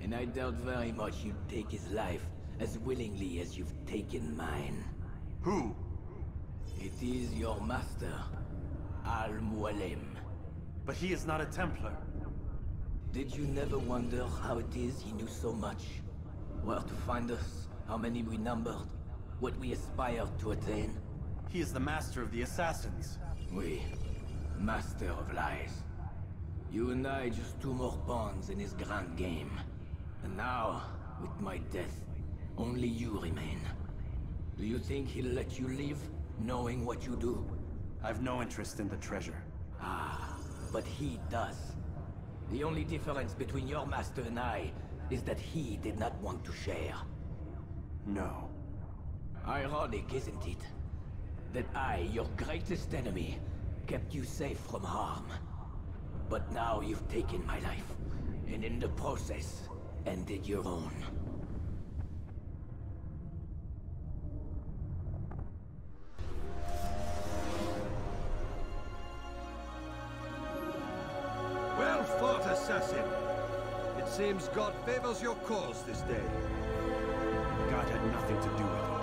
And I doubt very much you'd take his life as willingly as you've taken mine. Who? It is your master, Al-Mualim. But he is not a Templar. Did you never wonder how it is he knew so much? Where to find us, how many we numbered, what we aspired to attain? He is the master of the assassins. Oui, master of lies. You and I just 2 more pawns in his grand game. And now, with my death, only you remain. Do you think he'll let you live, knowing what you do? I've no interest in the treasure. Ah, but he does. The only difference between your master and I is that he did not want to share. No. Ironic, isn't it? That I, your greatest enemy, kept you safe from harm. But now you've taken my life, and in the process, ended your own. Well fought, assassin. It seems God favors your cause this day. God had nothing to do with it.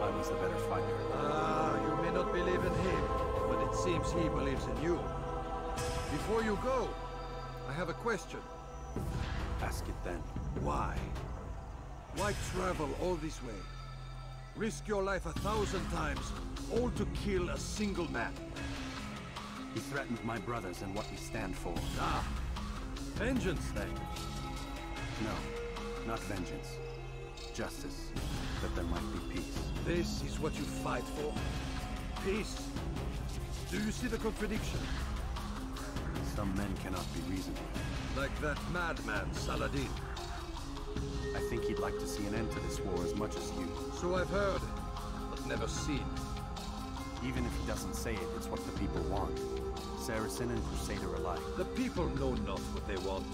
I was the better fighter. Ah, you may not believe in him, but it seems he believes in you. Before you go, I have a question. Ask it then. Why? Why travel all this way? Risk your life 1,000 times, all to kill a single man. He threatened my brothers and what we stand for. Ah, vengeance then. No, not vengeance. Justice, that there might be peace. This is what you fight for? Peace? Do you see the contradiction? Some men cannot be reasoned with. Like that madman, Saladin. I think he'd like to see an end to this war as much as you. So I've heard, but never seen. Even if he doesn't say it, it's what the people want. Saracen and Crusader alike. The people know not what they want.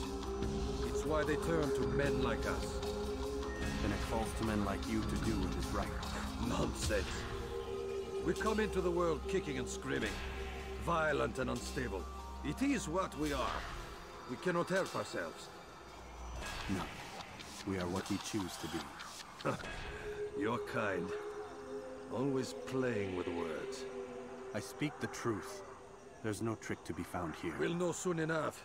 It's why they turn to men like us. Then it falls to men like you to do what is right. Nonsense. We come into the world kicking and screaming, violent and unstable. It is what we are. We cannot help ourselves. No. We are what we choose to be. Your kind. Always playing with words. I speak the truth. There's no trick to be found here. We'll know soon enough.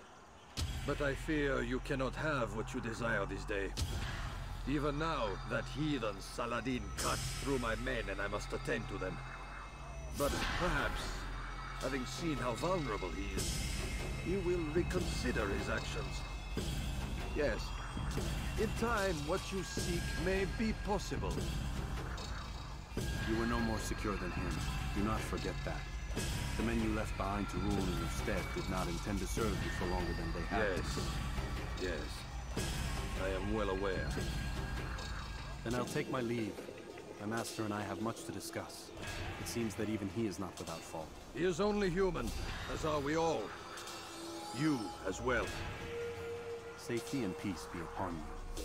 But I fear you cannot have what you desire this day. Even now, that heathen Saladin cuts through my men and I must attend to them. But perhaps, having seen how vulnerable he is, he will reconsider his actions. Yes, in time, what you seek may be possible. You were no more secure than him. Do not forget that. The men you left behind to rule in your stead did not intend to serve you for longer than they had. Yes. I am well aware. Then I'll take my leave. My master and I have much to discuss. It seems that even he is not without fault. He is only human, as are we all. You as well. Safety and peace be upon you.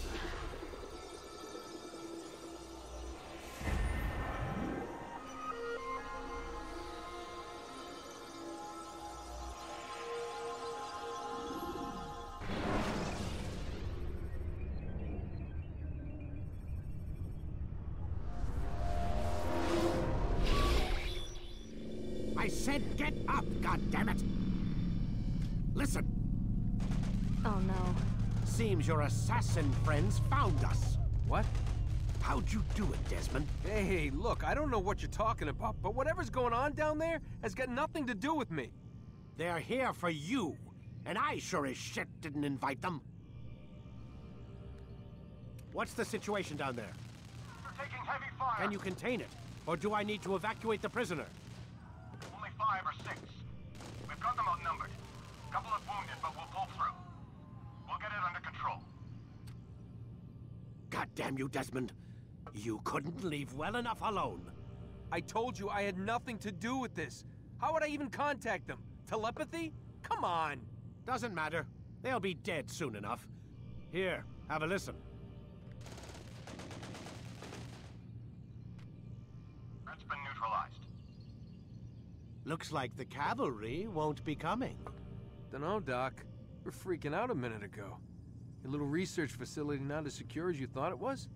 I said get up, goddammit! Listen. Oh no. Seems your assassin friends found us. What? How'd you do it, Desmond? Hey, look, I don't know what you're talking about, but whatever's going on down there has got nothing to do with me. They're here for you, and I sure as shit didn't invite them. What's the situation down there? They're taking heavy fire. Can you contain it? Or do I need to evacuate the prisoner? Only 5 or 6. We've got them outnumbered. A couple of wounded, but we'll pull through. We'll get it under control. God damn you, Desmond. You couldn't leave well enough alone. I told you I had nothing to do with this. How would I even contact them? Telepathy? Come on. Doesn't matter. They'll be dead soon enough. Here, have a listen. Threat's been neutralized. Looks like the cavalry won't be coming. Dunno, Doc. We were freaking out a minute ago. Your little research facility not as secure as you thought it was?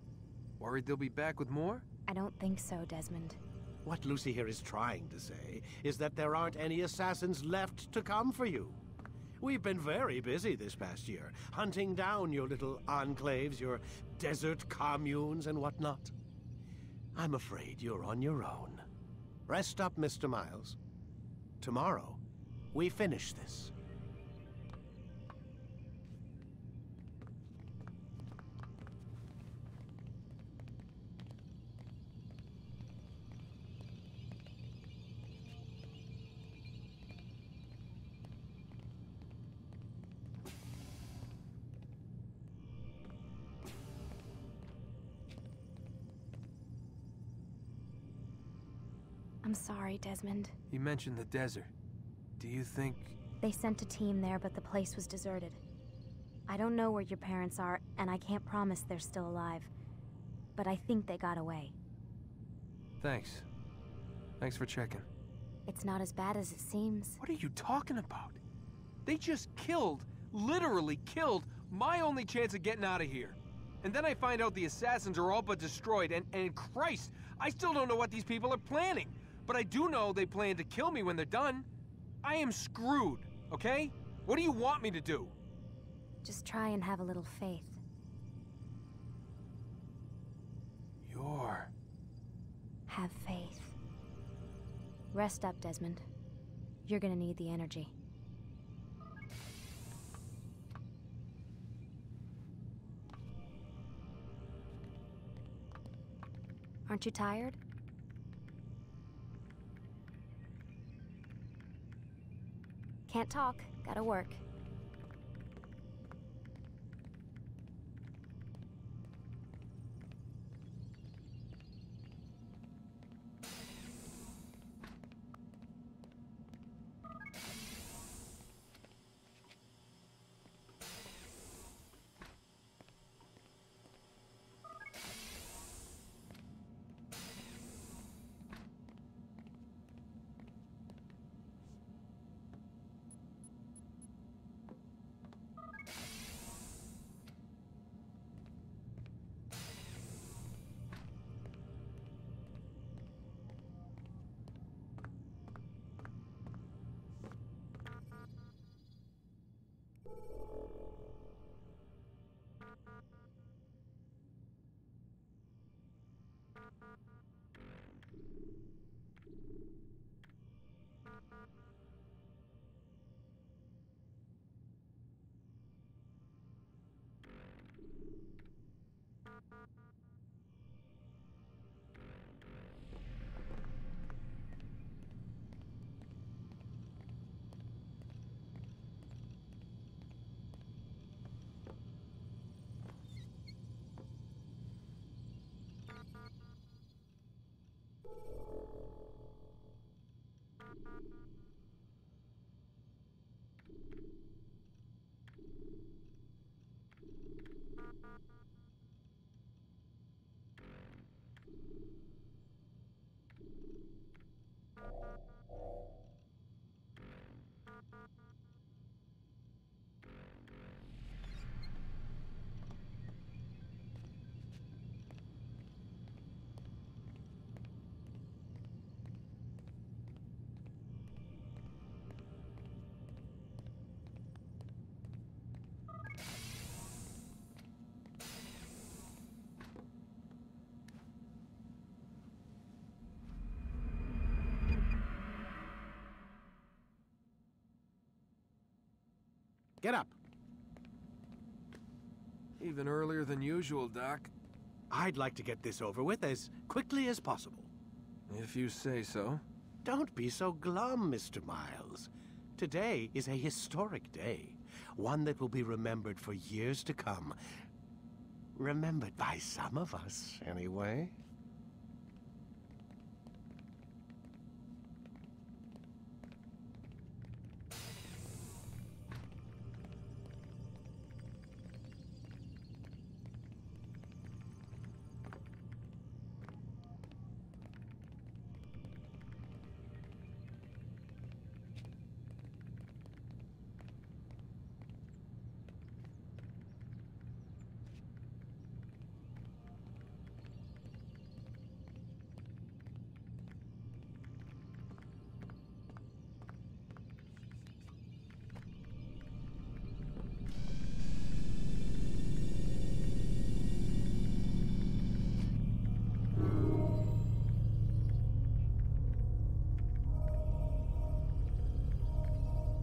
Worried they'll be back with more? I don't think so, Desmond. What Lucy here is trying to say is that there aren't any assassins left to come for you. We've been very busy this past year, hunting down your little enclaves, your desert communes and whatnot. I'm afraid you're on your own. Rest up, Mr. Miles. Tomorrow, we finish this. I'm sorry, Desmond. You mentioned the desert. Do you think... They sent a team there, but the place was deserted. I don't know where your parents are, and I can't promise they're still alive. But I think they got away. Thanks. Thanks for checking. It's not as bad as it seems. What are you talking about? They just killed, literally killed, my only chance of getting out of here. And then I find out the assassins are all but destroyed, and Christ, I still don't know what these people are planning. But I do know they plan to kill me when they're done. I am screwed, okay? What do you want me to do? Just try and have a little faith. Have faith. Rest up, Desmond. You're gonna need the energy. Aren't you tired? Can't talk. Gotta work. Get up. Even earlier than usual, Doc. I'd like to get this over with as quickly as possible. If you say so. Don't be so glum, Mr. Miles. Today is a historic day. One that will be remembered for years to come. Remembered by some of us, anyway.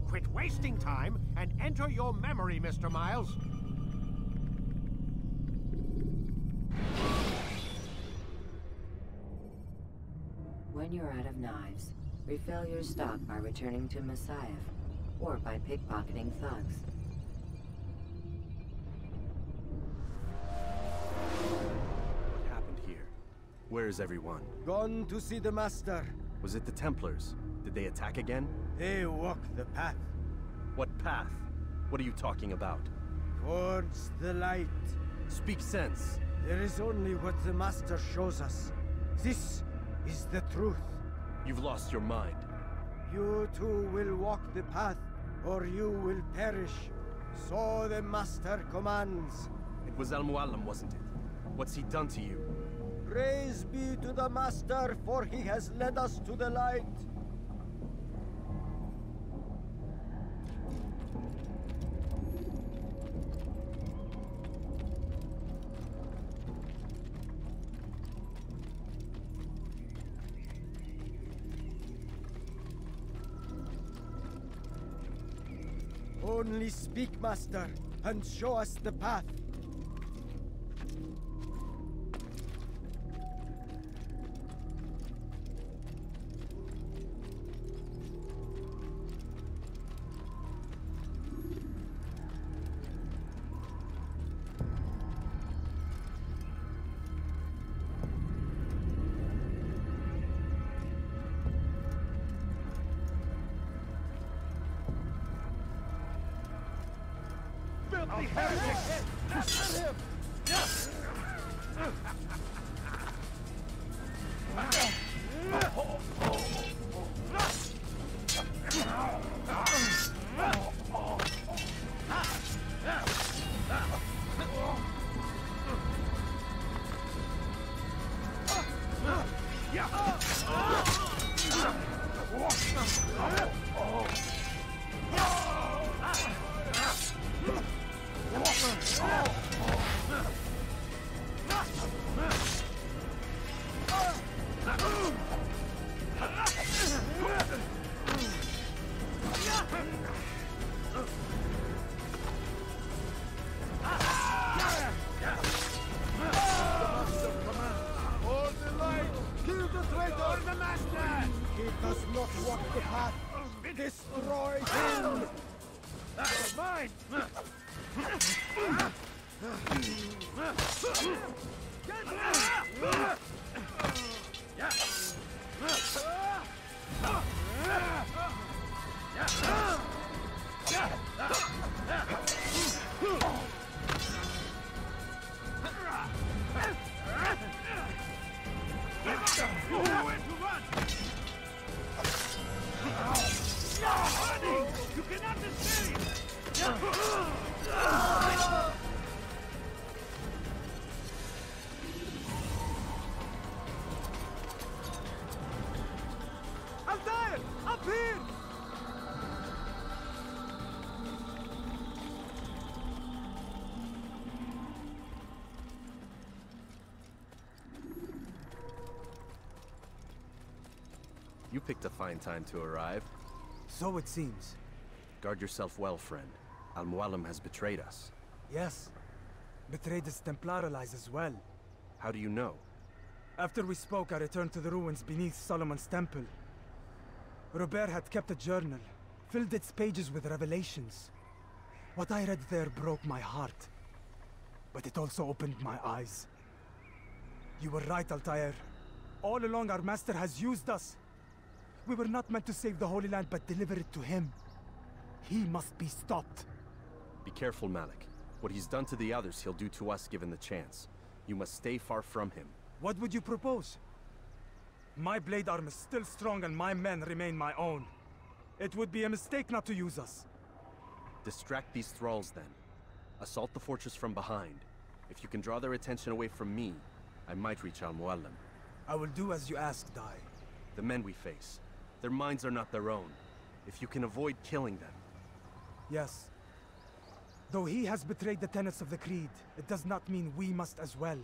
Quit wasting time and enter your memory, Mr. Miles. When you're out of knives, refill your stock by returning to Messiah, or by pickpocketing thugs. What happened here? Where is everyone? Gone to see the Master. Was it the Templars? Did they attack again? They walk the path. What path? What are you talking about? Towards the light. Speak sense. There is only what the Master shows us. This is the truth. You've lost your mind. You too will walk the path, or you will perish. So the Master commands. It was Al-Mu'allim, wasn't it? What's he done to you? Praise be to the Master, for he has led us to the light. Only speak, Master, and show us the path. You picked a fine time to arrive. So it seems. Guard yourself well, friend. Al-Mualim has betrayed us. Yes. Betrayed his Templar allies as well. How do you know? After we spoke, I returned to the ruins beneath Solomon's temple. Robert had kept a journal, filled its pages with revelations. What I read there broke my heart. But it also opened my eyes. You were right, Altair. All along our master has used us. We were not meant to save the Holy Land, but deliver it to him. He must be stopped. Be careful, Malik. What he's done to the others, he'll do to us given the chance. You must stay far from him. What would you propose? My blade arm is still strong and my men remain my own. It would be a mistake not to use us. Distract these thralls then. Assault the fortress from behind. If you can draw their attention away from me, I might reach Al-Mualim. I will do as you ask, Dai. The men we face, their minds are not their own. If you can avoid killing them. Yes. Though he has betrayed the tenets of the Creed, it does not mean we must as well.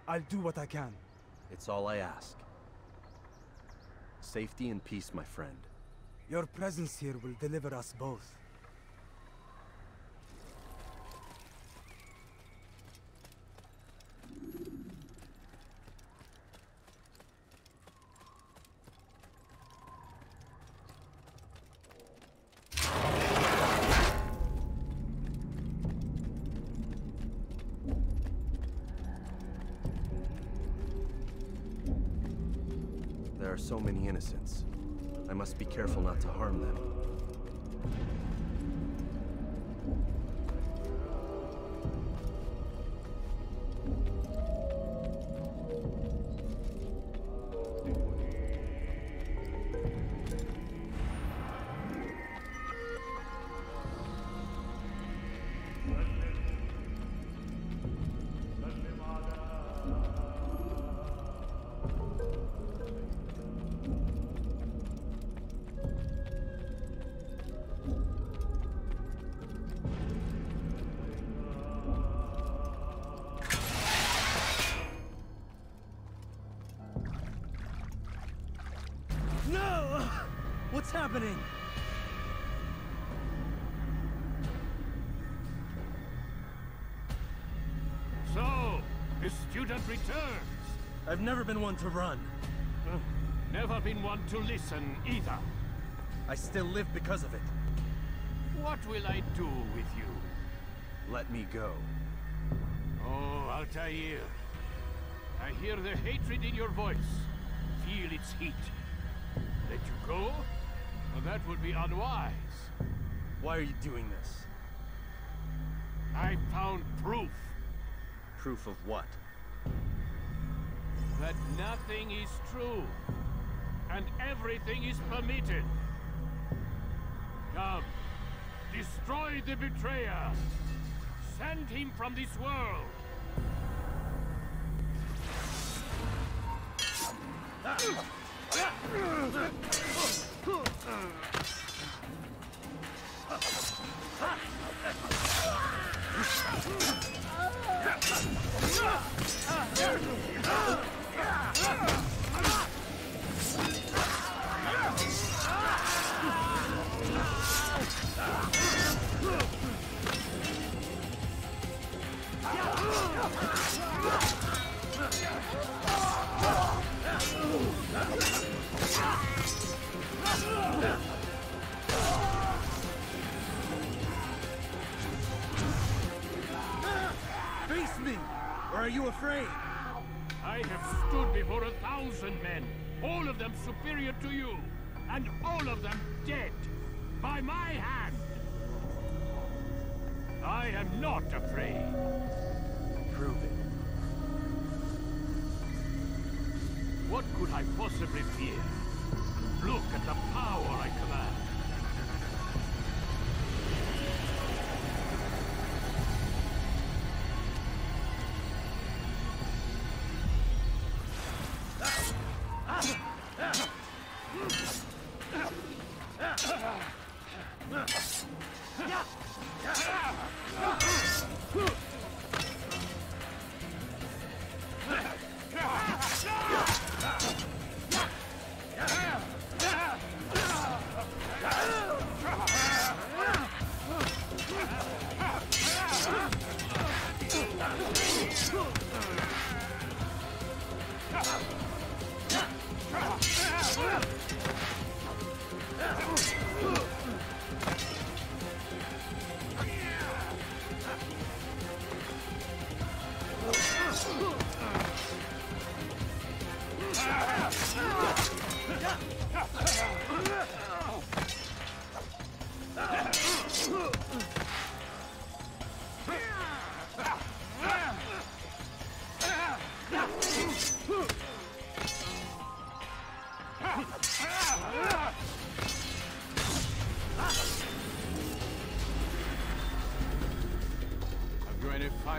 I'll do what I can. It's all I ask. Safety and peace, my friend. Your presence here will deliver us both. There are so many innocents. I must be careful not to harm them. No! What's happening? So, the student returns. I've never been one to run. Never been one to listen either. I still live because of it. What will I do with you? Let me go. Oh, Altair. I hear the hatred in your voice. Feel its heat. Let you go? Well, that would be unwise. Why are you doing this? I found proof. Proof of what? That nothing is true. And everything is permitted. Come. Destroy the betrayer. Send him from this world. Face me! Or are you afraid? I have stood before 1,000 men, all of them superior to you, and all of them dead, by my hand. I am not afraid. Prove it. What could I possibly fear? Look at the power I command.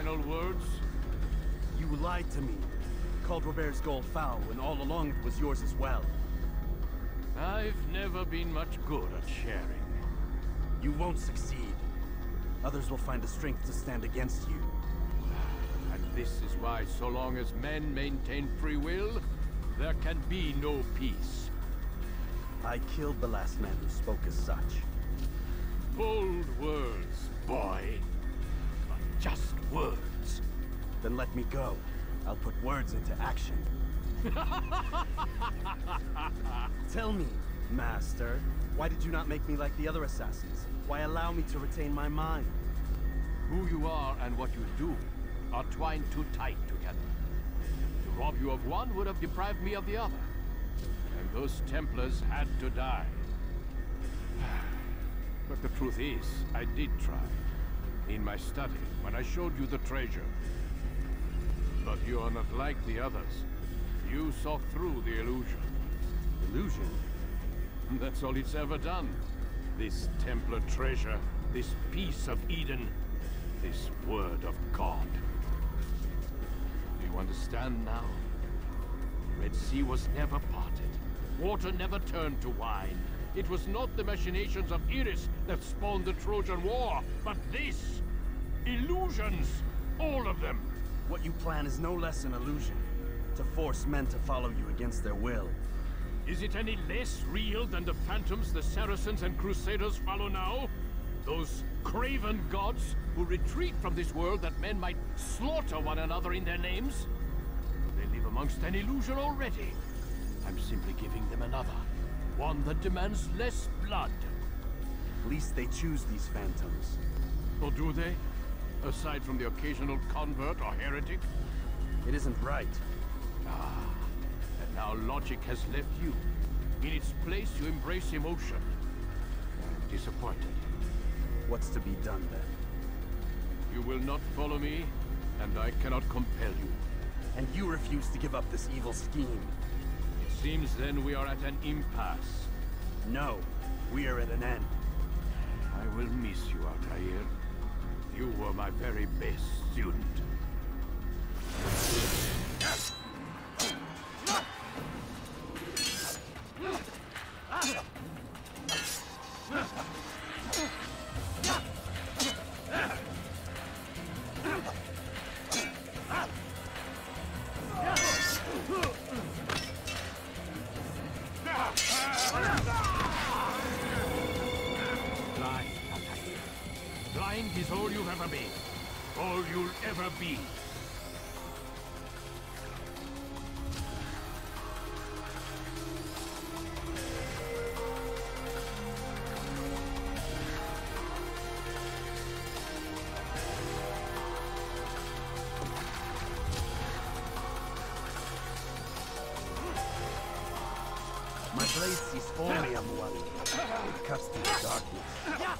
final words? You lied to me. Called Robert's gold foul when all along it was yours as well. I've never been much good at sharing. You won't succeed. Others will find the strength to stand against you. And this is why, so long as men maintain free will, there can be no peace. I killed the last man who spoke as such. Bold words, boy. But just words. Then let me go. I'll put words into action. Tell me, Master, why did you not make me like the other assassins? Why allow me to retain my mind? Who you are and what you do are twined too tight together. To rob you of one would have deprived me of the other. And those Templars had to die. But the truth is, I did try. In my study, when I showed you the treasure. But you are not like the others. You saw through the illusion. Illusion? That's all it's ever done. This Templar treasure, this piece of Eden, this word of God. Do you understand now? The Red Sea was never parted. Water never turned to wine. It was not the machinations of Iris that spawned the Trojan War, but this! Illusions! All of them! What you plan is no less an illusion. To force men to follow you against their will. Is it any less real than the phantoms the Saracens and Crusaders follow now? Those craven gods who retreat from this world that men might slaughter one another in their names? They live amongst an illusion already. I'm simply giving them another. One that demands less blood. At least they choose these phantoms. Or do they? Aside from the occasional convert or heretic? It isn't right. Ah, and now logic has left you. In its place, you embrace emotion. I'm disappointed. What's to be done then? You will not follow me, and I cannot compel you. And you refuse to give up this evil scheme. It seems then we are at an impasse. No, we are at an end. I will miss you, Altair. You were my very best student. Blind is all you've ever been. All you'll ever be. My blade sees only Amwali. It cuts through the darkness.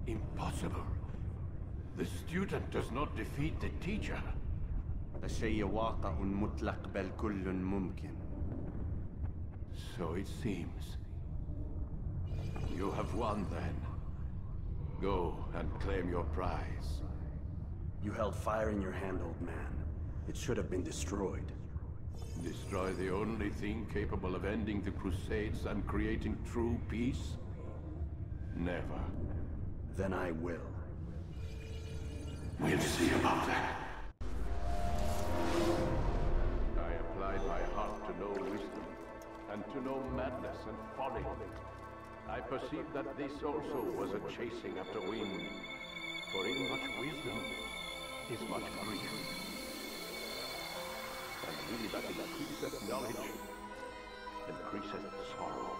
Impossible. The student does not defeat the teacher. الشيء واقع مطلق بل كل ممكن. So it seems. You have won then. Go and claim your prize. You held fire in your hand, old man. It should have been destroyed. Destroy the only thing capable of ending the Crusades and creating true peace? Never. Then I will. We'll see about that. I applied my heart to know wisdom, and to know madness and folly. I perceive that this also was a chasing after wind. For in much wisdom is much grief. And he that increaseth knowledge increaseth sorrow.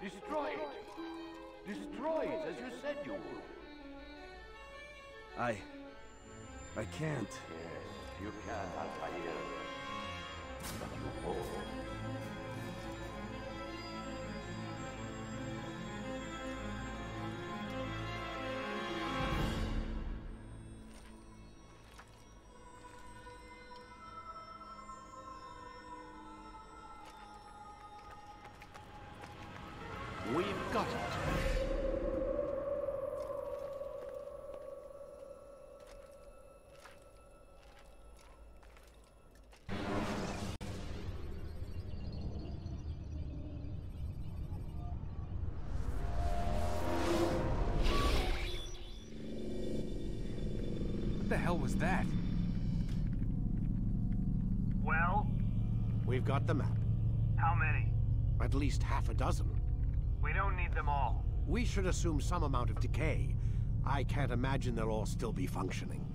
Destroy it! Destroy it as you said you would. I can't. Yes, you can, Altair. But you won't. We've got it. What the hell was that? Well? We've got the map. How many? At least half a dozen. We don't need them all. We should assume some amount of decay. I can't imagine they'll all still be functioning.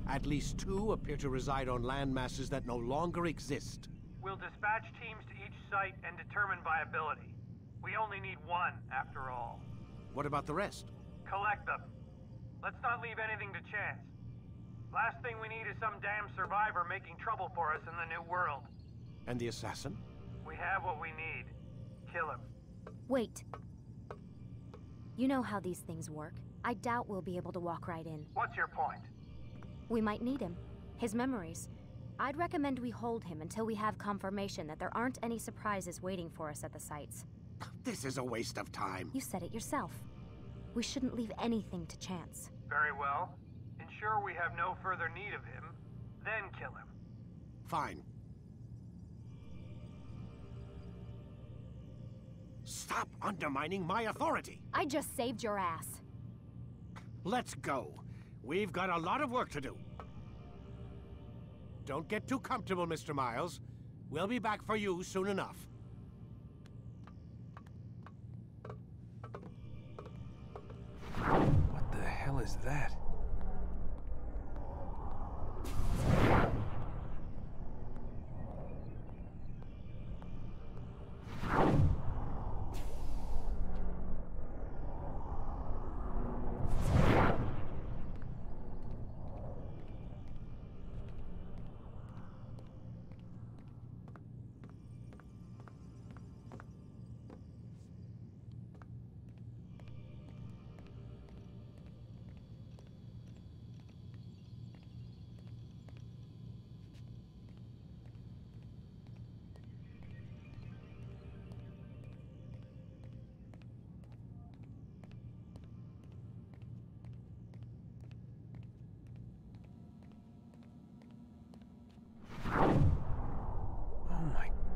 At least 2 appear to reside on land masses that no longer exist. We'll dispatch teams to each site and determine viability. We only need 1, after all. What about the rest? Collect them. Let's not leave anything to chance. Last thing we need is some damn survivor making trouble for us in the new world. And the assassin? We have what we need. Kill him. Wait. You know how these things work. I doubt we'll be able to walk right in. What's your point? We might need him. His memories. I'd recommend we hold him until we have confirmation that there aren't any surprises waiting for us at the sites. This is a waste of time. You said it yourself. We shouldn't leave anything to chance. Very well. Ensure we have no further need of him, then kill him. Fine. Stop undermining my authority! I just saved your ass. Let's go. We've got a lot of work to do. Don't get too comfortable, Mr. Miles. We'll be back for you soon enough. What the hell is that?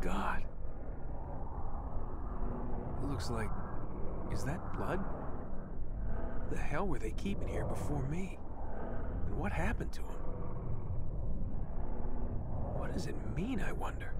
God. It looks like... Is that blood? The hell were they keeping here before me? And what happened to him? What does it mean, I wonder?